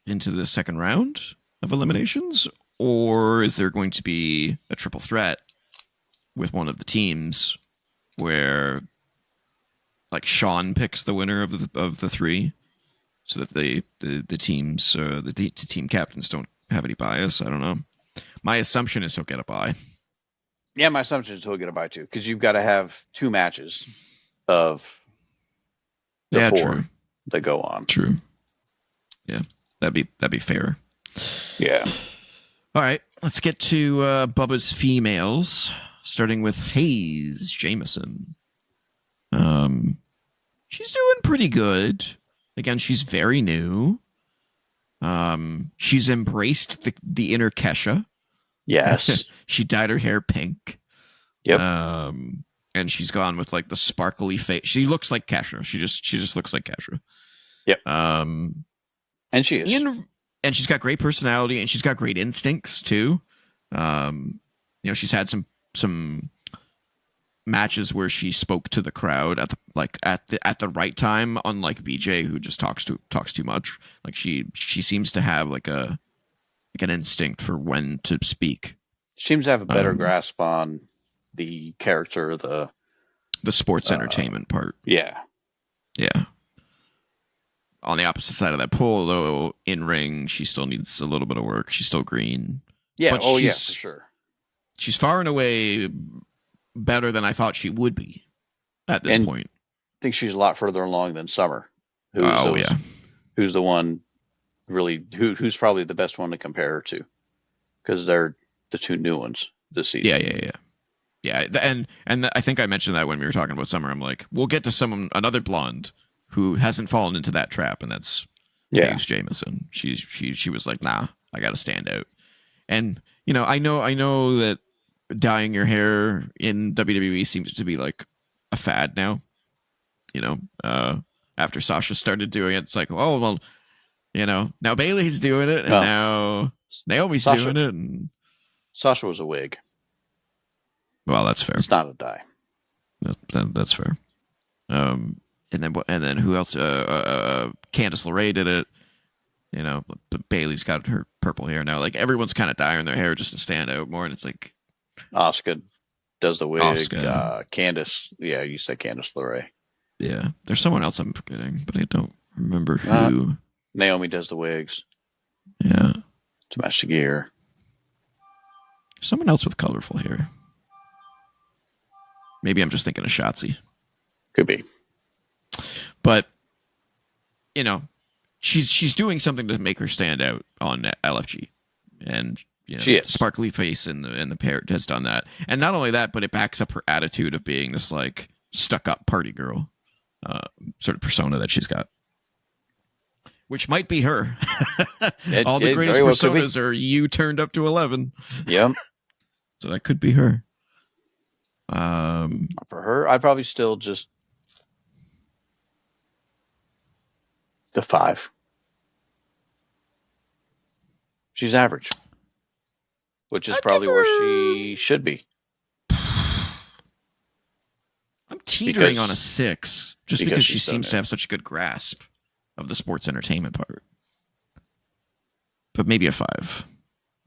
into the second round of eliminations? Or is there going to be a triple threat with one of the teams where like Sean picks the winner of the three so that the teams, the team captains don't have any bias? I don't know. My assumption is he'll get a bye. Yeah, my assumption is he'll get a bye too, because you've got to have 2 matches of the 4 true. that go on. True. Yeah, that'd be fair. Yeah. All right, let's get to Bubba's females, starting with Hayes Jameson. She's doing pretty good. Again, she's very new. She's embraced the inner Kesha. Yes. She dyed her hair pink. Yep. And she's gone with like the sparkly face. She looks like Kesha. She just looks like Kesha. Yep. And she is. And she's got great personality, and she's got great instincts too. She's had some matches where she spoke to the crowd at the right time, unlike BJ, who just talks too much. Like she seems to have like an instinct for when to speak. Seems to have a better grasp on the character, the sports entertainment part. Yeah. Yeah. On the opposite side of that pole, though, in ring, she still needs a little bit of work. She's still green. Yeah. But for sure. She's far and away better than I thought she would be at this point. I think she's a lot further along than Summer. Who's the one really who's probably the best one to compare her to, because they're the 2 new ones this season. Yeah. And I think I mentioned that when we were talking about Summer. I'm like, we'll get to another blonde who hasn't fallen into that trap, and that's Hayes Jameson. She was like, nah, I got to stand out. And I know that dyeing your hair in WWE seems to be like a fad now. After Sasha started doing it, it's like, oh well, now Bayley's doing it, and now Naomi's doing it. And Sasha was a wig. Well, that's fair. It's not a dye. That's fair. And then who else? Candice LeRae did it. But Bayley's got her purple hair now. Like everyone's kind of dyeing their hair just to stand out more, and it's like Asuka does the wig. Asuka. Candice, you said Candice LeRae. Yeah, there's someone else I'm forgetting, but I don't remember who. Naomi does the wigs. Yeah, to match the gear. Someone else with colorful hair. Maybe I'm just thinking of Shotzi. Could be. But she's doing something to make her stand out on LFG, and she is. The sparkly face in the pair has done that. And not only that, but it backs up her attitude of being this like stuck up party girl sort of persona that she's got, which might be her. All the greatest personas are you turned up to 11. Yep. So that could be her. For her, I'd probably still just the 5. She's average, which is probably where she should be. I'm teetering on a 6 just because she seems to have such a good grasp of the sports entertainment part. But maybe a 5.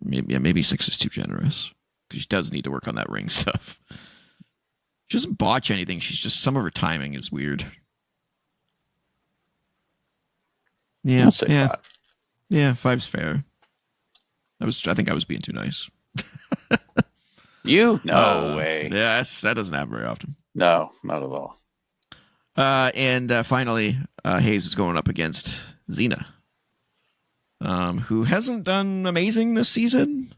Maybe 6 is too generous, because she does need to work on that ring stuff. She doesn't botch anything. She's just, some of her timing is weird. Yeah, 5. Yeah, 5's fair. I think I was being too nice. No way. Yeah, that doesn't happen very often. No, not at all. And finally, Hayes is going up against Xena, who hasn't done amazing this season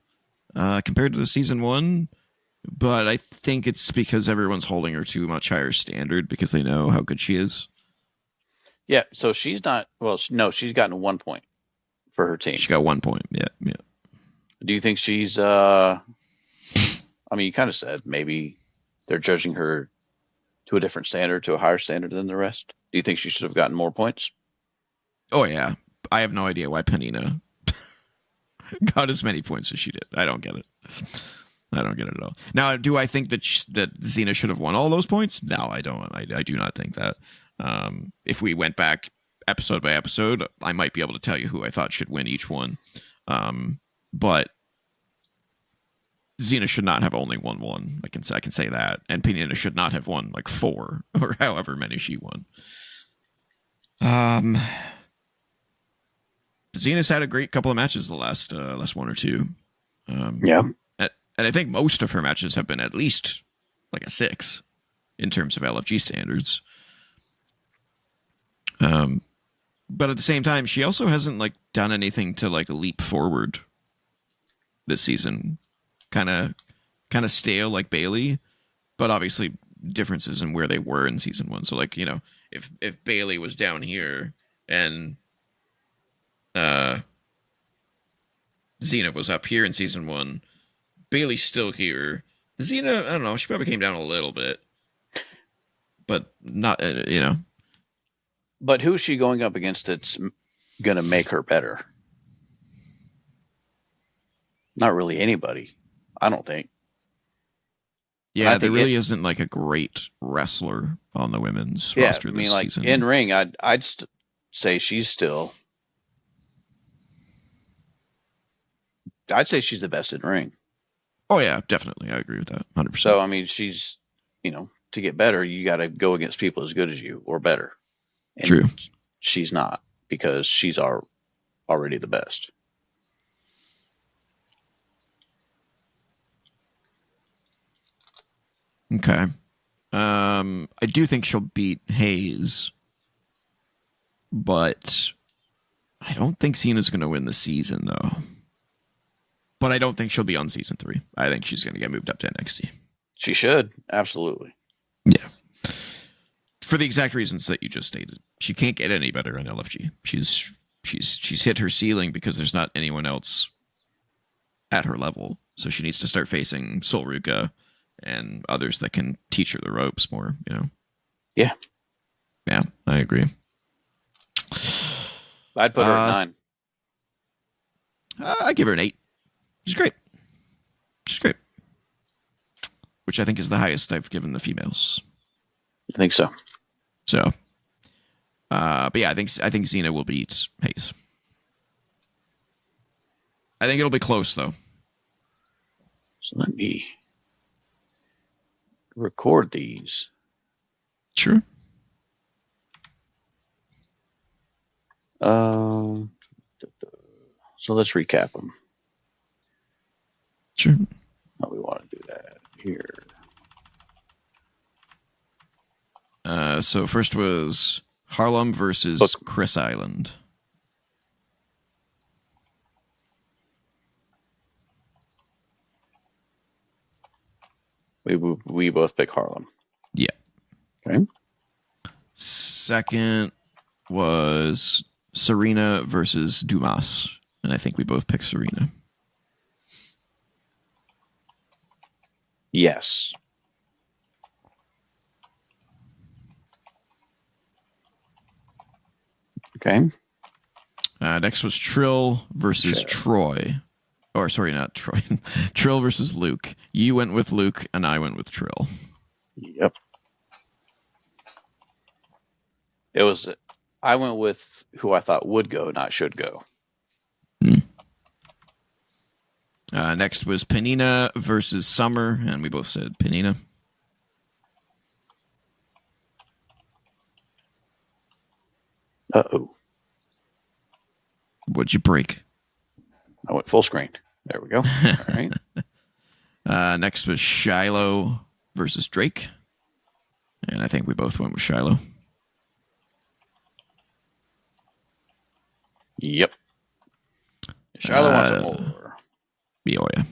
compared to the season 1. But I think it's because everyone's holding her to a much higher standard because they know how good she is. Yeah, so she's not... Well, no, she's gotten 1 point for her team. She got 1 point, yeah. Do you think she's... I mean, you kind of said maybe they're judging her to a different standard, to a higher standard than the rest. Do you think she should have gotten more points? Oh, yeah. I have no idea why Penina got as many points as she did. I don't get it. I don't get it at all. Now, do I think that that Xena should have won all those points? No, I don't. I do not think that. If we went back episode by episode, I might be able to tell you who I thought should win each one. But Xena should not have only won one. I can say that, and Penina should not have won like 4 or however many she won. Xena's had a great couple of matches the last 1 or 2. Yeah. And I think most of her matches have been at least like a 6 in terms of LFG standards. But at the same time, she also hasn't like done anything to like leap forward this season. Kind of stale like Bailey, but obviously differences in where they were in season 1. So like, you know, if Bailey was down here and Xena was up here in season 1, Bailey's still here. Xena, I don't know, she probably came down a little bit, but not, you know. But who's she going up against that's going to make her better? Not really anybody, I don't think. Yeah, there really isn't like a great wrestler on the women's roster this season. In ring, I'd say she's still. I'd say she's the best in ring. Oh yeah, definitely. I agree with that, 100%. So I mean, she's, you know, to get better, you got to go against people as good as you or better. And True. She's not, because she's already the best. Okay. I do think she'll beat Hayes, but I don't think Cena's going to win the season, though. But I don't think she'll be on season 3. I think she's going to get moved up to NXT. She should, absolutely. Yeah. For the exact reasons that you just stated. She can't get any better on LFG. She's hit her ceiling because there's not anyone else at her level. So she needs to start facing Sol Ruka and others that can teach her the ropes more, you know? Yeah. Yeah, I agree. I'd put her at 9. I give her an 8. She's great. She's great. Which I think is the highest I've given the females. I think so. So, but yeah, I think Xena will beat Hayes. I think it'll be close, though. So let me record these. Sure. So let's recap them. Sure. Oh, we want to do that here. So first was Harlem versus Chris Island. We both pick Harlem. Yeah. Okay. Second was Serena versus Dumas, and I think we both picked Serena. Yes. Okay. Next was Trill versus Troy. Or, sorry, not Troy. Trill versus Luke. You went with Luke, and I went with Trill. Yep. I went with who I thought would go, not should go. Next was Penina versus Summer, and we both said Penina. Uh-oh. What'd you break? I went full screen. There we go. All right. Next was Shiloh versus Drake, and I think we both went with Shiloh. Yep. Shiloh wants more. Oh, yeah.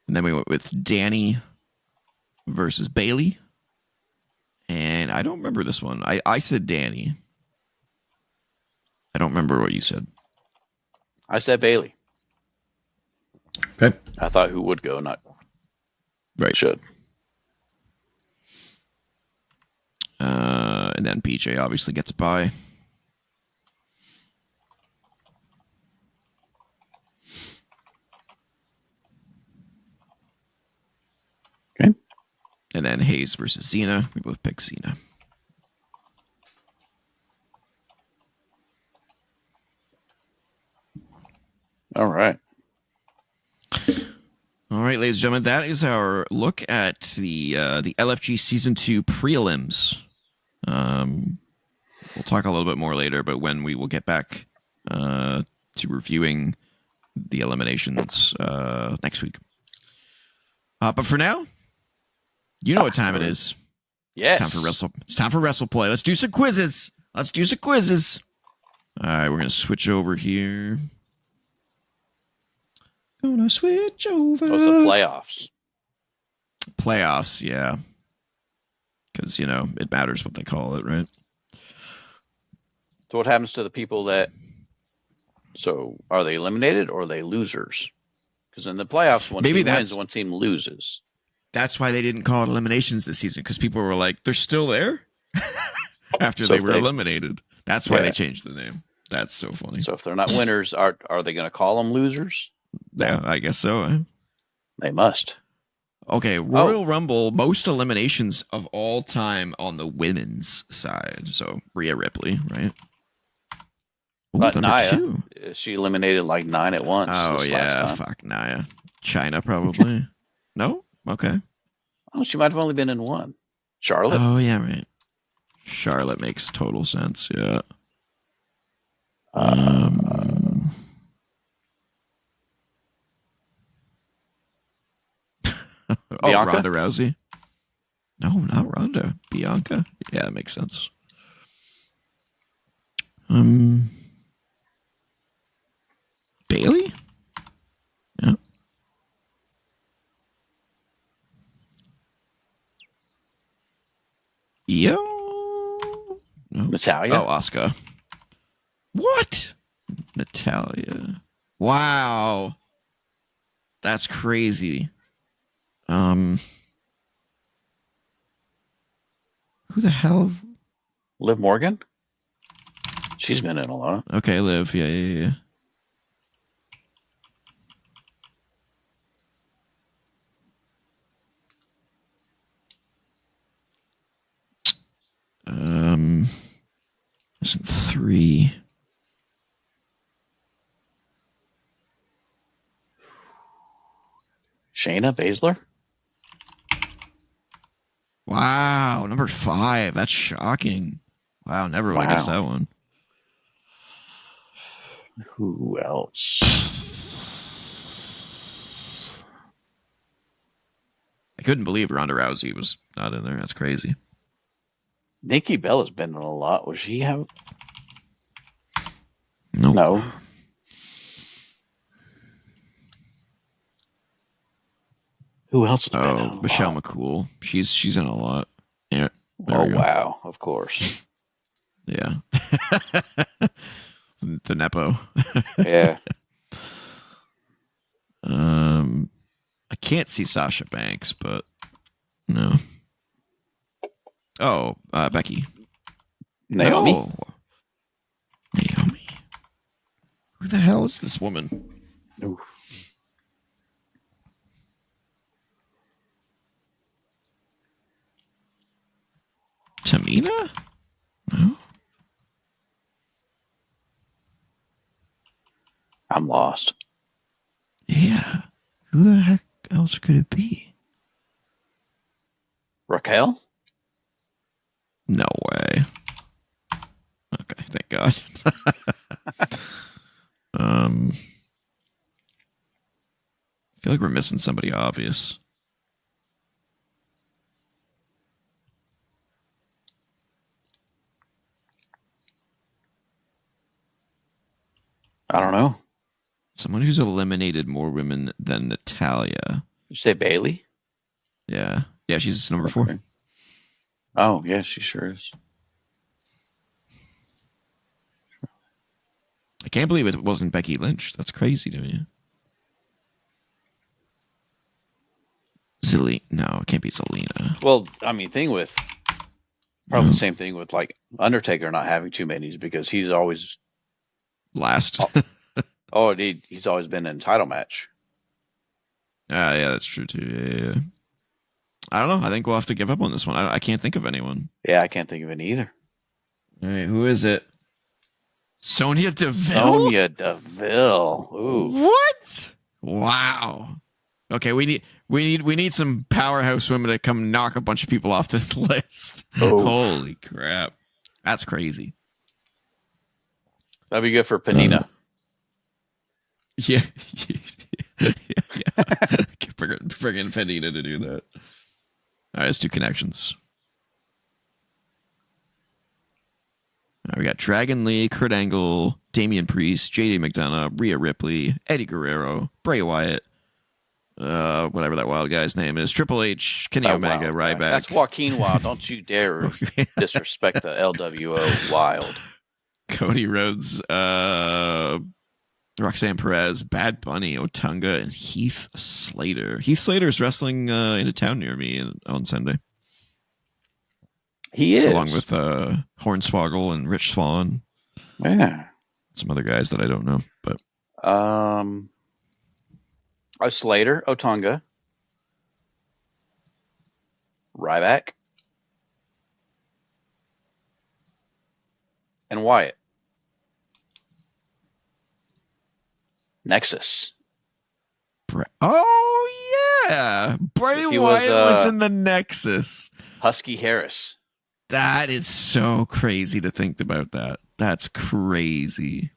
And then we went with Danny versus Bailey. And I don't remember this one. I said Danny. I don't remember what you said. I said Bailey. Okay. I thought who would go, not right. Should. And then PJ obviously gets by. And then Hayes versus Cena. We both pick Cena. All right. All right, ladies and gentlemen, that is our look at the LFG Season 2 prelims. We'll talk a little bit more later, but when we will get back to reviewing the eliminations next week. But for now, you know what time it is. Yes. It's time for Wrestle. It's time for Wrestle Play. Let's do some quizzes. All right, we're gonna switch over here. Gonna switch over. What's the playoffs? Playoffs, yeah. Because, it matters what they call it, right? So what happens to the people that... So are they eliminated or are they losers? Because in the playoffs, one team wins, one team loses. That's why they didn't call it eliminations this season, because people were like, they're still there? After they were eliminated. That's why they changed the name. That's so funny. So if they're not winners, are they going to call them losers? Yeah, I guess so. They must. Okay, Royal Rumble, most eliminations of all time on the women's side. So Rhea Ripley, right? Ooh, But Nia, 2. She eliminated like 9 at once. Oh, yeah, fuck Nia. China, probably. No? Okay. Oh, she might have only been in one. Charlotte? Oh, yeah, right. Charlotte makes total sense, yeah. Bianca? Ronda Rousey. No, not Ronda. Bianca. Yeah, that makes sense. Bailey? Yeah. Yo. No. Natalia? Oh, Asuka. What? Natalia. Wow. That's crazy. Who the hell? Liv Morgan? She's been in a lot. Okay, Liv. Yeah. Isn't 3. Shayna Baszler? Wow, number 5. That's shocking. Wow, never would have guessed that one. Who else? I couldn't believe Ronda Rousey was not in there. That's crazy. Nikki Bella's been in a lot. Was she have? Nope. No. Who else has been in a Michelle lot? McCool. She's in a lot. Yeah. Oh, wow. Of course. Yeah. The Nepo. Yeah. I can't see Sasha Banks, but no. Oh, Becky. Naomi? No. Naomi. Who the hell is this woman? Ooh. Tamina? No. I'm lost. Yeah. Who the heck else could it be? Raquel? No way. Okay, thank God. I feel like we're missing somebody obvious. I don't know. Someone who's eliminated more women than Natalia. Did you say Bailey? Yeah. Yeah, she's number 4. Oh, yeah, she sure is. I can't believe it wasn't Becky Lynch. That's crazy to me. No, it can't be Zelina. Well, I mean, probably the same thing with like Undertaker not having too many because he's always last. He's always been in a title match. Yeah, that's true too. Yeah. I don't know. I think we'll have to give up on this one. I can't think of anyone. Yeah, I can't think of any either. All right, who is it? Sonya Deville? Sonya Deville. Ooh. What? Wow. Okay, we need some powerhouse women to come knock a bunch of people off this list. Oh. Holy crap. That's crazy. That'd be good for Panina. Yeah. yeah. Bring in Panina to do that. All right, let's do connections. All right, we got Dragon Lee, Kurt Angle, Damian Priest, JD McDonough, Rhea Ripley, Eddie Guerrero, Bray Wyatt, whatever that wild guy's name is, Triple H, Kenny Omega, Ryback. That's Joaquin Wild. Don't you dare disrespect the LWO Wild. Cody Rhodes, Roxanne Perez, Bad Bunny, Otunga, and Heath Slater. Heath Slater is wrestling in a town near me on Sunday. He is. Along with Hornswoggle and Rich Swann. Yeah. Some other guys that I don't know. But Slater, Otunga, Ryback, and Wyatt. Nexus. Oh, yeah. Bray Wyatt was in the Nexus. Husky Harris. That is so crazy to think about that. That's crazy.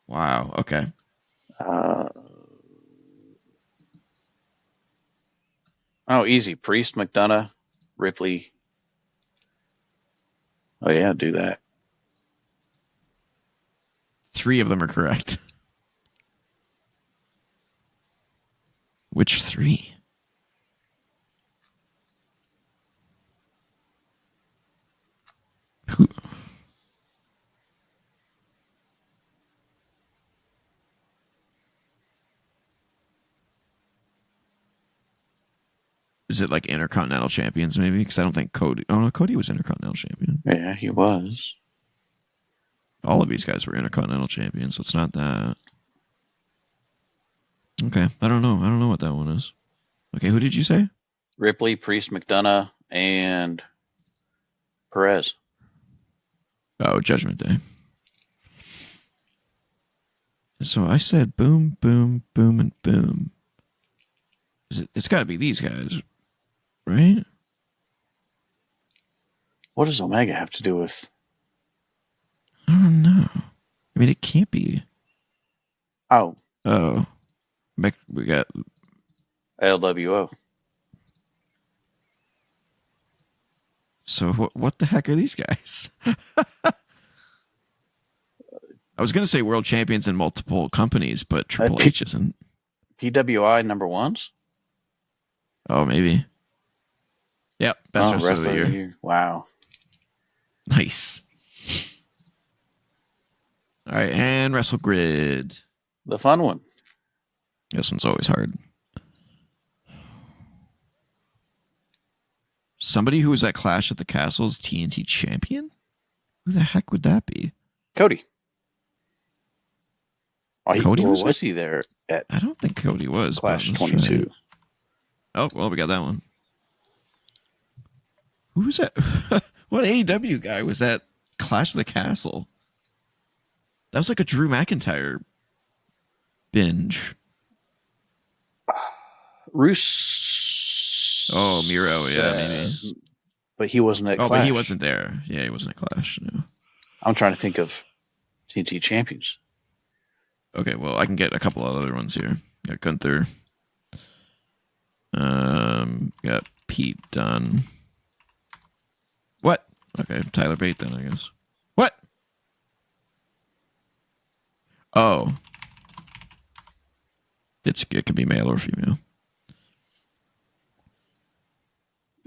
Wow. Okay. Easy. Priest, McDonough, Ripley. Oh, yeah, do that. 3 of them are correct. Which 3? Who? Is it like Intercontinental Champions, maybe? Because I don't think Cody... Oh, no, Cody was Intercontinental Champion. Yeah, he was. All of these guys were Intercontinental Champions, so it's not that. Okay, I don't know. I don't know what that one is. Okay, who did you say? Ripley, Priest, McDonough, and Perez. Oh, Judgment Day. So I said boom, boom, boom, and boom. It's got to be these guys, right? What does Omega have to do with? I don't know. I mean, it can't be. Oh. We got LWO. So what the heck are these guys? I was going to say world champions in multiple companies, but Triple H isn't. PWI number ones? Oh, maybe. Yep. Best wrestler of the year. Wow. Nice. All right. And Wrestle Grid. The fun one. This one's always hard. Somebody who was at Clash at the Castle's TNT champion? Who the heck would that be? Cody. Cody was he there at? I don't think Cody was. Clash 22. Oh, well, we got that one. Who was that? What AEW guy was at Clash of the Castle? That was like a Drew McIntyre binge. Roos. Oh, Miro, yeah, maybe. But he wasn't at Clash. But he wasn't there. Yeah, he wasn't at Clash. No. I'm trying to think of TNT champions. Okay, well, I can get a couple of other ones here. Got Gunther. Got Pete Dunne. What? Okay, Tyler Bate then, I guess. What? Oh. It could be male or female.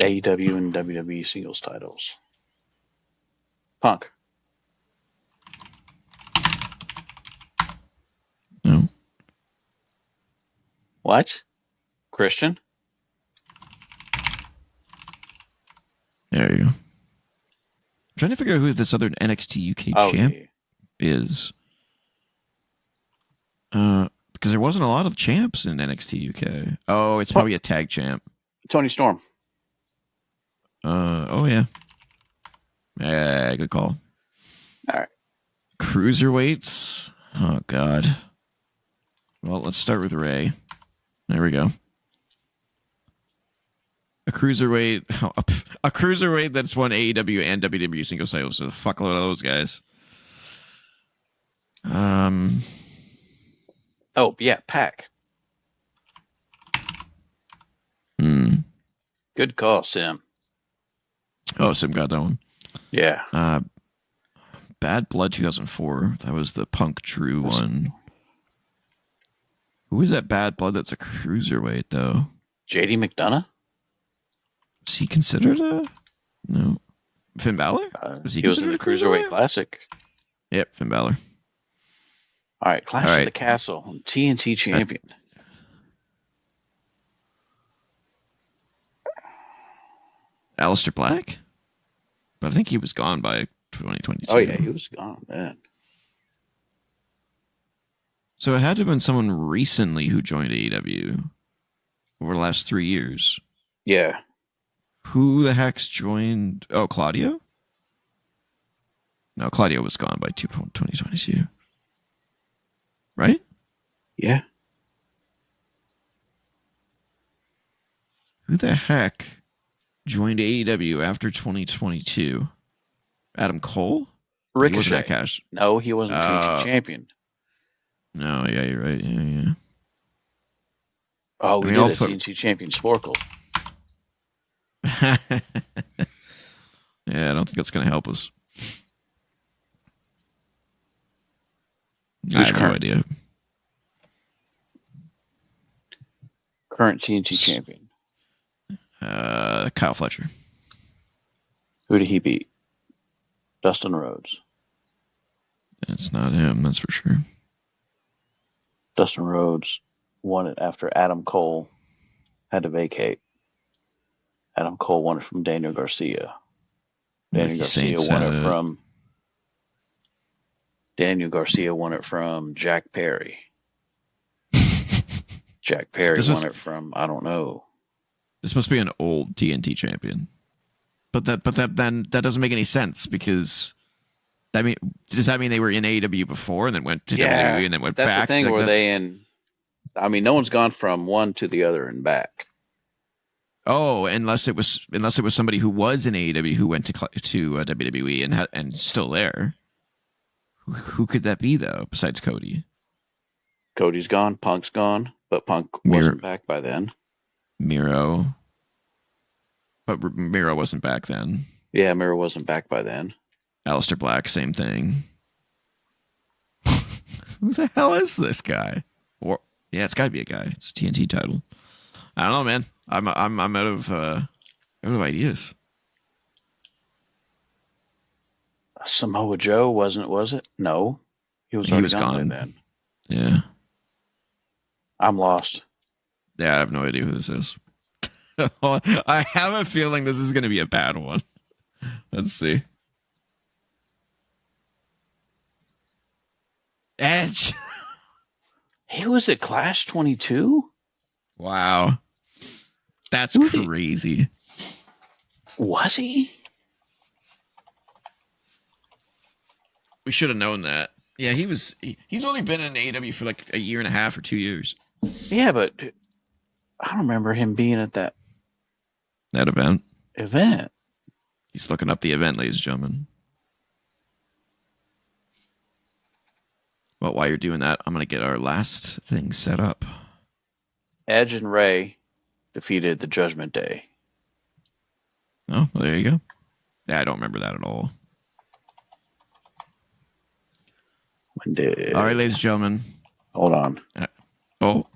AEW and WWE singles titles. Punk. No. What? Christian? There you go. I'm trying to figure out who this other NXT UK champ is. Because there wasn't a lot of champs in NXT UK. Oh, it's probably a tag champ. Tony Storm. Oh yeah. Yeah, good call. All right. Cruiserweights. Oh god. Well, let's start with Ray. There we go. A cruiserweight, a cruiserweight that's won AEW and WWE single titles. So a fuckload of those guys. Oh yeah, Pac. Good call, Sim. Oh, Sim got that one. Yeah. Bad Blood 2004. That was the Punk Drew one. Who is that Bad Blood that's a cruiserweight, though? JD McDonough? Is he considered a... No. Finn Balor? He was in the Cruiserweight Classic. Yep, Finn Balor. All right, Clash of the Castle, TNT champion. Aleister Black? But I think he was gone by 2022. Oh, yeah, he was gone, man. So it had to have been someone recently who joined AEW over the last 3 years. Yeah. Who the heck's joined? Oh, Claudio? No, Claudio was gone by 2022. Right? Yeah. Who the heck joined AEW after 2022? Adam Cole? Ricochet. He wasn't at Cash. No, he wasn't TNT champion. No, yeah, you're right. Yeah. Oh, we did a TNT champion, Sporkle. Yeah, I don't think that's going to help us. I have no idea. Current TNT champion. Kyle Fletcher. Who did he beat? Dustin Rhodes. It's not him, that's for sure. Dustin Rhodes won it after Adam Cole had to vacate. Adam Cole won it from Daniel Garcia. Daniel Garcia won it from Jack Perry. Jack Perry won it from, I don't know. This must be an old TNT champion. But that doesn't make any sense because does that mean they were in AEW before and then went to WWE and then went back? That's the thing. Were they in? I mean, no one's gone from one to the other and back. Oh, unless it was somebody who was in AEW who went to WWE and still there. Who could that be though? Besides Cody. Cody's gone. Punk's gone, but Punk wasn't back by then. Miro. But Miro wasn't back then. Yeah, Miro wasn't back by then. Aleister Black, same thing. Who the hell is this guy? It's got to be a guy. It's a TNT title. I don't know, man. I'm out of ideas. Samoa Joe was it? No, he was gone by then. Yeah, I'm lost. Yeah, I have no idea who this is. I have a feeling this is going to be a bad one. Let's see. Edge. He was at Clash 22? Wow. That's crazy. Was he? We should have known that. Yeah, he's only been in AEW for like a year and a half or 2 years. Yeah, but I don't remember him being at that event. He's looking up the event, ladies and gentlemen. Well, while you're doing that, I'm going to get our last thing set up. Edge and Ray defeated the Judgment Day. Oh, well, there you go. Yeah, I don't remember that at all. All right, ladies and gentlemen. Hold on. Oh.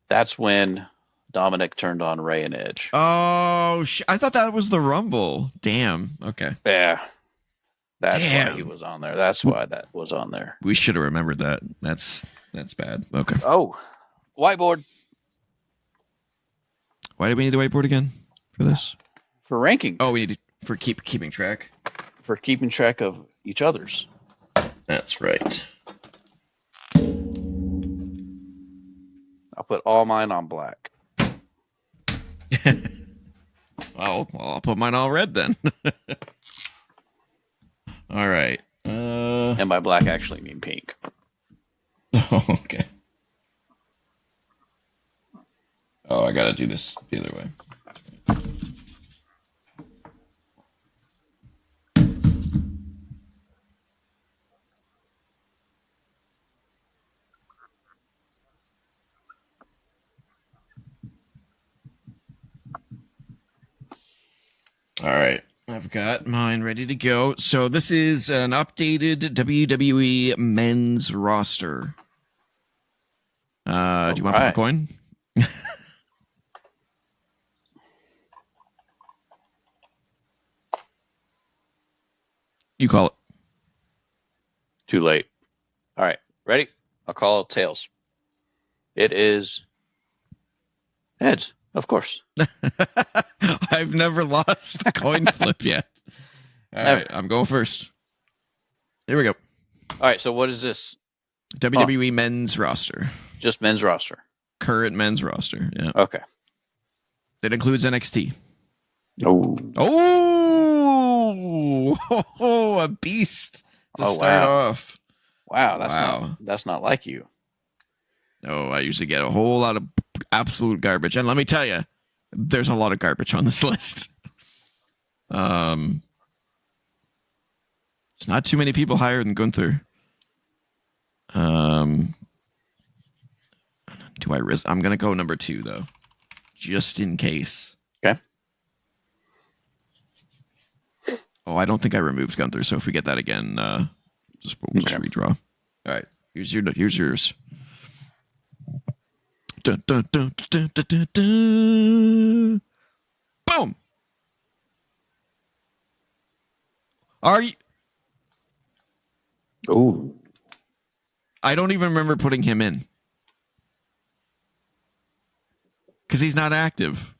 That's when Dominic turned on Ray and Edge. Oh, I thought that was the Rumble. Damn. Okay. Yeah. That's why he was on there. That's why that was on there. We should have remembered that. That's bad. Okay. Oh, whiteboard. Why do we need the whiteboard again for this? For ranking. Oh, we need for keeping track. For keeping track of each other's. That's right. I put all mine on black. Well, I'll put mine all red then. All right. And by black, I actually mean pink. Okay. Oh, I gotta do this the other way. All right. I've got mine ready to go. So this is an updated WWE men's roster. Do you want to flip a coin? You call it. Too late. All right. Ready? I'll call it tails. It is heads, of course. I've never lost a coin flip yet. All right, I'm going first. Here we go. All right, so what is this? WWE men's roster. Just men's roster. Current men's roster. Yeah. Okay. It includes NXT. Oh. Oh, a beast to start off. Wow, that's not like you. No, I usually get a whole lot of absolute garbage. And let me tell you, there's a lot of garbage on this list. There's not too many people higher than Gunther. Do I risk? I'm going to go number 2, though, just in case. Okay. Oh, I don't think I removed Gunther, so if we get that again, we'll just redraw. All right, here's yours. Dun, dun, dun, dun, dun, dun, dun. Boom. Are you? Oh. I don't even remember putting him in because he's not active.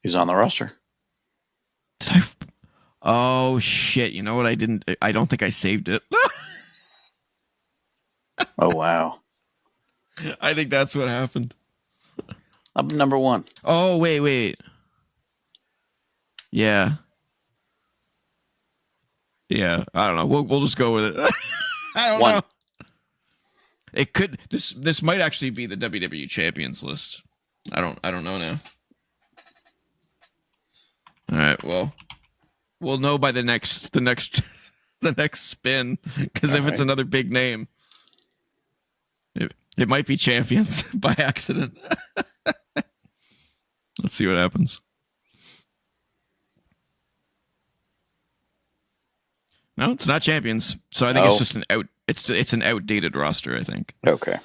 He's on the roster. Did I? Oh shit! You know what? I don't think I saved it. Oh wow! I think that's what happened. I'm number 1. Oh wait. Yeah. I don't know. We'll just go with it. I don't know. It could this might actually be the WWE Champions list. I don't know now. All right. Well, we'll know by the next spin, because if it's another big name, it might be Champions by accident. Let's see what happens. No, it's not Champions. So I think it's just it's an outdated roster, I think. Okay.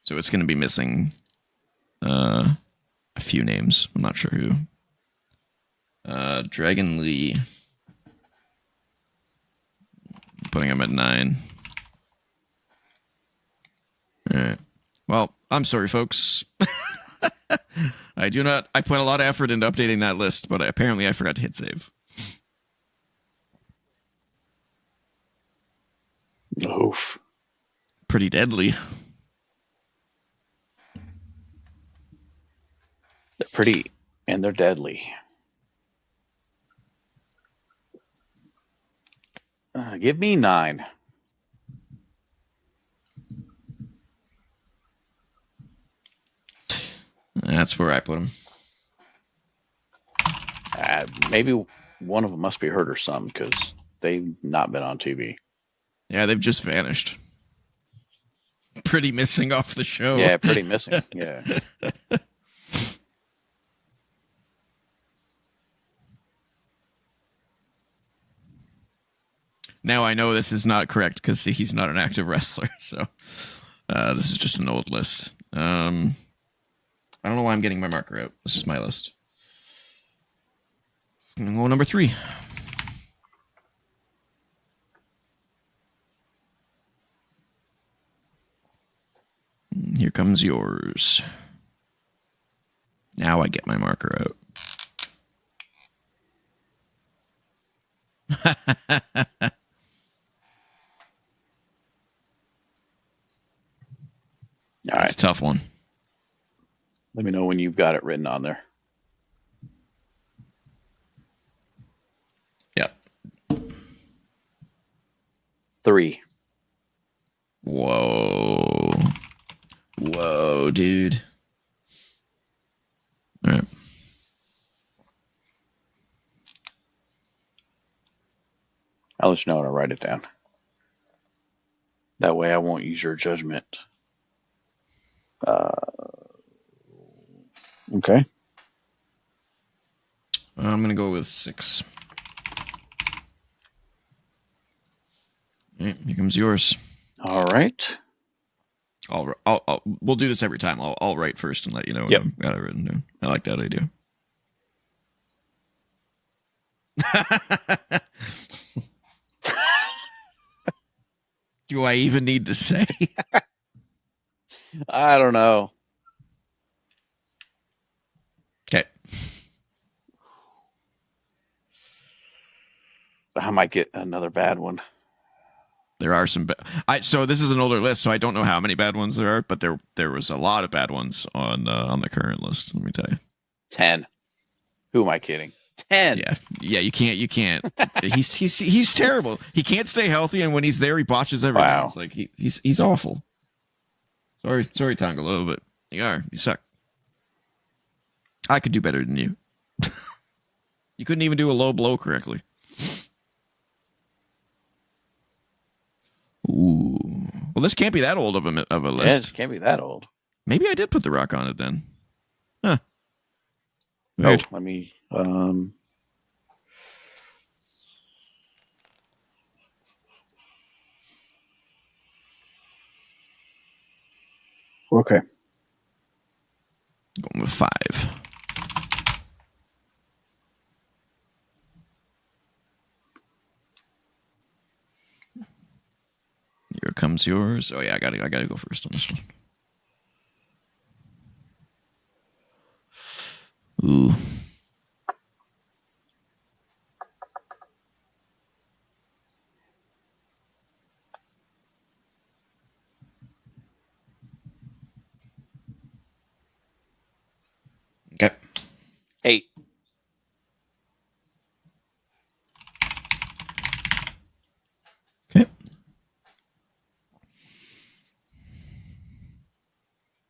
So it's going to be missing a few names. I'm not sure who. Dragon Lee. Putting him at 9. All right. Well, I'm sorry, folks. I put a lot of effort into updating that list, but apparently I forgot to hit save. Oof. Pretty deadly. They're pretty and they're deadly. Give me 9. That's where I put him. Maybe one of them must be hurt or something because they've not been on TV. Yeah, they've just vanished. Pretty missing off the show. Yeah, pretty missing. Yeah. Now I know this is not correct because he's not an active wrestler. So this is just an old list. I don't know why I'm getting my marker out. This is my list. I'm going to go number 3. Here comes yours. Now I get my marker out. tough one. Let me know when you've got it written on there. Yep. 3. Whoa, dude. All right. I'll let you know when I write it down. That way I won't use your judgment. Okay. I'm going to go with 6. All right, here comes yours. All right. We'll do this every time. I'll write first and let you know when Yep. I've got it written down. I like that idea. Do I even need to say? I don't know. Okay. I might get another bad one. There are some. So this is an older list, so I don't know how many bad ones there are, but there was a lot of bad ones on the current list. Let me tell you. 10. Who am I kidding? 10. Yeah. You can't. he's terrible. He can't stay healthy, and when he's there, he botches everything. Wow. It's like he's awful. Sorry, Tonga, a little bit. You suck. I could do better than you. You couldn't even do a low blow correctly. Ooh. Well, this can't be that old of a list. Yeah, it can't be that old. Maybe I did put The Rock on it then. Huh. Weird. Oh, let me. Okay. Going with 5. Here comes yours. Oh yeah, I gotta go first on this one. Ooh. Okay. 8. Okay.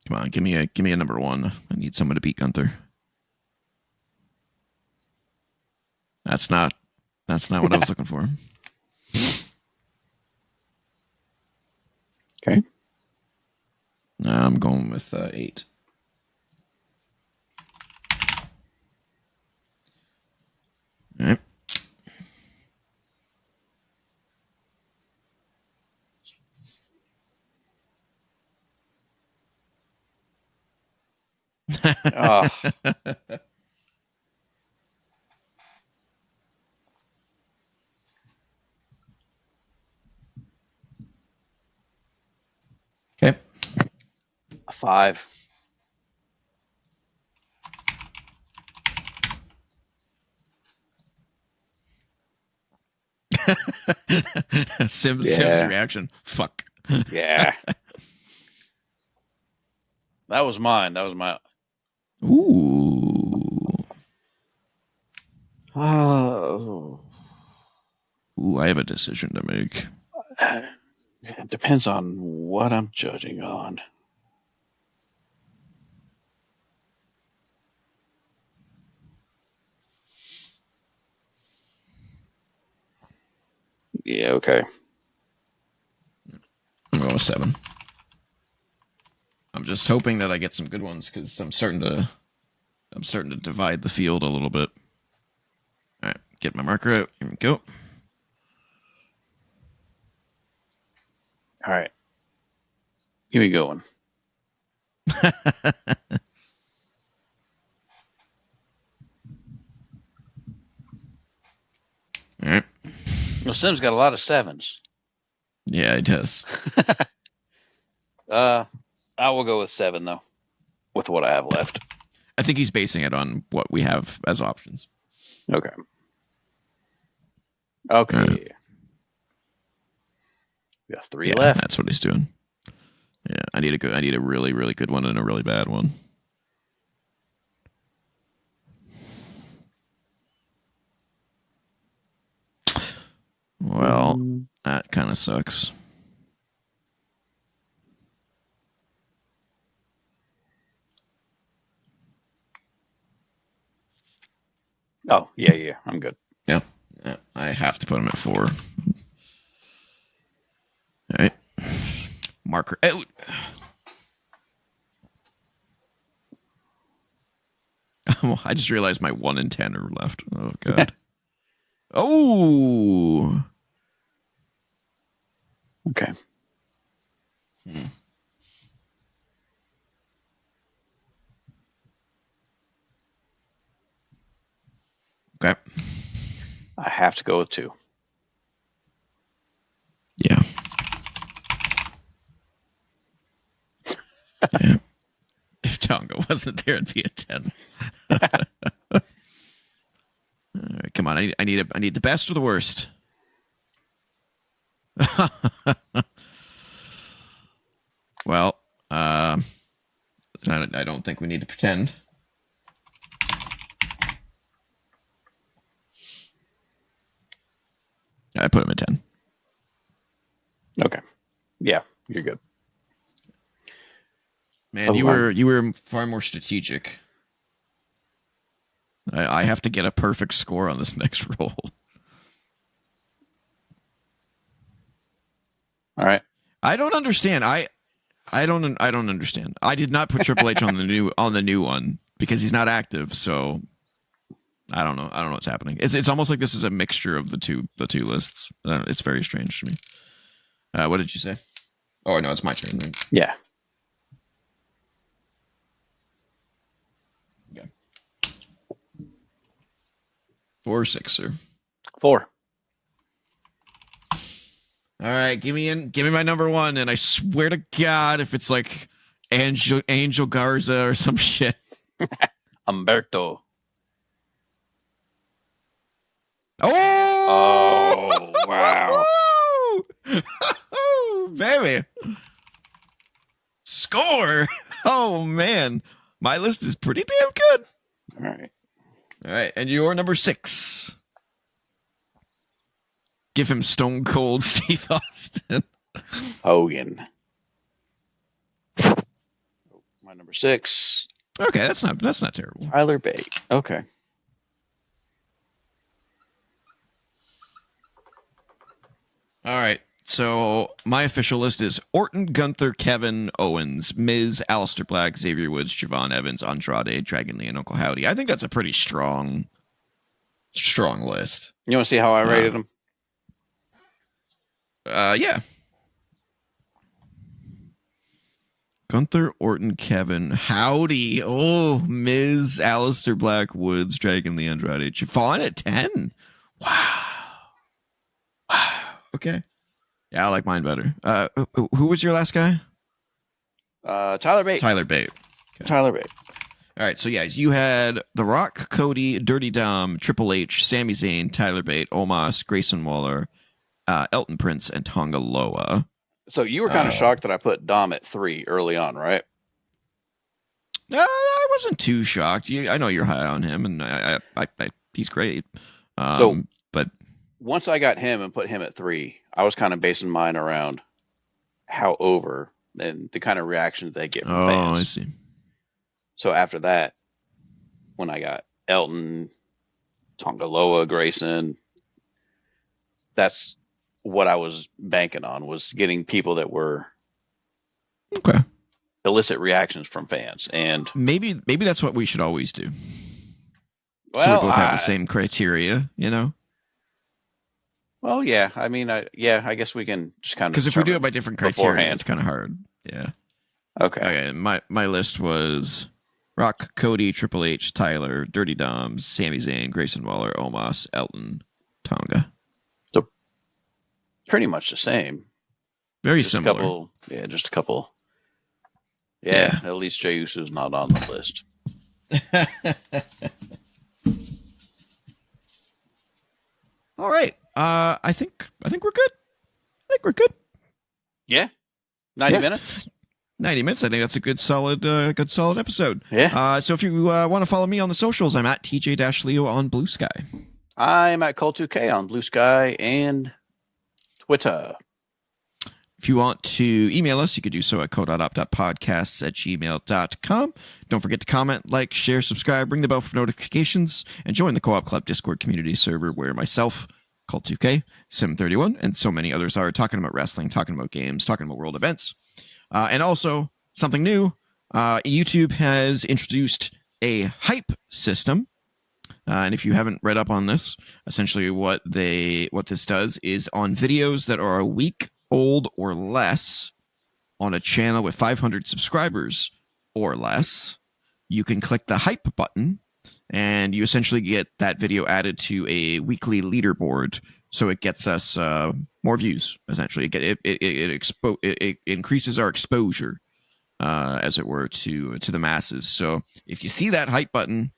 Come on, give me a number 1. I need someone to beat Gunther. That's not what I was looking for. Okay. I'm going with 8. All right. Oh. Okay. 5. Sim's reaction. Fuck. Yeah. That was mine. That was my. Ooh. Oh. Ooh, I have a decision to make. It depends on what I'm judging on. Yeah, okay. I'm going with 7. I'm just hoping that I get some good ones because I'm starting to divide the field a little bit. All right, get my marker out. Here we go. All right. Give me going. All right. Well, Sim's got a lot of 7s. Yeah, it does. I will go with 7 though, with what I have left. I think he's basing it on what we have as options. Okay. Okay. Right. We got 3 left. That's what he's doing. Yeah, I need a really, really good one and a really bad one. Well, that kind of sucks. Oh, yeah, I'm good. Yeah, I have to put him at 4. All right. Marker out. I just realized my 1 and 10 are left. Oh, God. Oh. Okay. Okay. I have to go with 2. Yeah. Yeah. If Tonga wasn't there, it'd be a 10. All right, come on. I need the best or the worst. Well, I don't think we need to pretend. I put him at 10. Okay. Yeah, you're good. Man, you were far more strategic. I have to get a perfect score on this next roll. All right. I don't understand. I don't understand. I did not put Triple H on the new one because he's not active. So I don't know. I don't know what's happening. It's almost like this is a mixture of the two lists. It's very strange to me. What did you say? Oh no, it's my turn, right? Yeah. Okay. 4 or 6, sir. 4. All right, give me my number 1, and I swear to God, if it's like Angel Garza or some shit. Umberto. Oh! Wow. Oh, baby. Score. Oh, man. My list is pretty damn good. All right. All right, and you're number 6. Give him Stone Cold Steve Austin. Hogan. My number 6. Okay, that's not terrible. Tyler Bate. Okay. All right. So my official list is Orton, Gunther, Kevin, Owens, Miz, Aleister Black, Xavier Woods, Javon Evans, Andrade, Dragon Lee, and Uncle Howdy. I think that's a pretty strong list. You want to see how I rated them? Yeah. Gunther, Orton, Kevin, Howdy. Oh, Miz, Aleister Black, Woods, Dragon Lee, Andrade, Javon at 10. Wow. Okay. Yeah, I like mine better. Who was your last guy? Tyler Bate. Tyler Bate. Okay. Tyler Bate. All right, so yeah, you had The Rock, Cody, Dirty Dom, Triple H, Sami Zayn, Tyler Bate, Omos, Grayson Waller, Elton Prince, and Tonga Loa. So you were kind of shocked that I put Dom at 3 early on, right? No, I wasn't too shocked. I know you're high on him, and I he's great. But once I got him and put him at 3, I was kind of basing mine around how over and the kind of reaction they get from fans. Oh, I see. So after that, when I got Elton, Tonga Loa, Grayson, that's what I was banking on, was getting people that were okay. Illicit reactions from fans. And maybe that's what we should always do. Well, so we both have the same criteria, you know? Well, yeah. I mean, I guess we can just kind of, because if we do it by different criteria, beforehand, it's kind of hard. Yeah. Okay. My list was Rock, Cody, Triple H, Tyler, Dirty Doms, Sami Zayn, Grayson Waller, Omos, Elton, Tonga. So pretty much the same. Very similar. Just a couple. Yeah, at least Jey Uso's not on the list. All right. I think we're good. Yeah. 90 minutes? 90 minutes. I think that's a good solid episode. Yeah. So if you want to follow me on the socials, I'm at TJ-Leo on BlueSky. I'm at Cole2K on BlueSky and Twitter. If you want to email us, you could do so at co.op.podcasts@gmail.com. Don't forget to comment, like, share, subscribe, ring the bell for notifications, and join the Co-op Club Discord community server where myself, Cult2K, Sim31, and so many others are talking about wrestling, talking about games, talking about world events. And also, something new, YouTube has introduced a hype system. And if you haven't read up on this, essentially what this does is on videos that are a week old or less on a channel with 500 subscribers or less, you can click the hype button and you essentially get that video added to a weekly leaderboard. So it gets us more views. Essentially, it increases our exposure, as it were, to the masses. So if you see that hype button,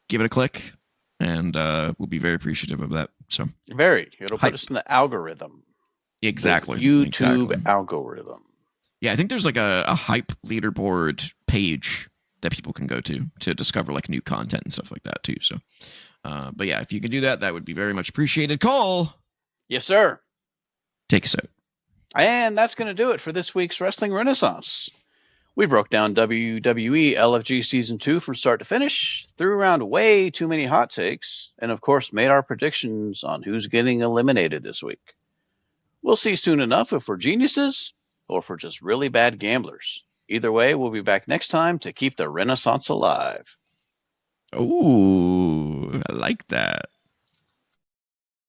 give it a click, and we'll be very appreciative of that. So It'll hype. put us in the algorithm. Exactly. The YouTube algorithm. Yeah, I think there's like a hype leaderboard page that people can go to discover like new content and stuff like that too. So, but yeah, if you can do that, that would be very much appreciated. Cole, Yes, sir. take us out. And that's going to do it for this week's Wrestling Renaissance. We broke down WWE LFG Season 2 from start to finish, threw around way too many hot takes, and of course made our predictions on who's getting eliminated this week. We'll see soon enough if we're geniuses or if we're just really bad gamblers. Either way, we'll be back next time to keep the Renaissance alive. Oh, I like that.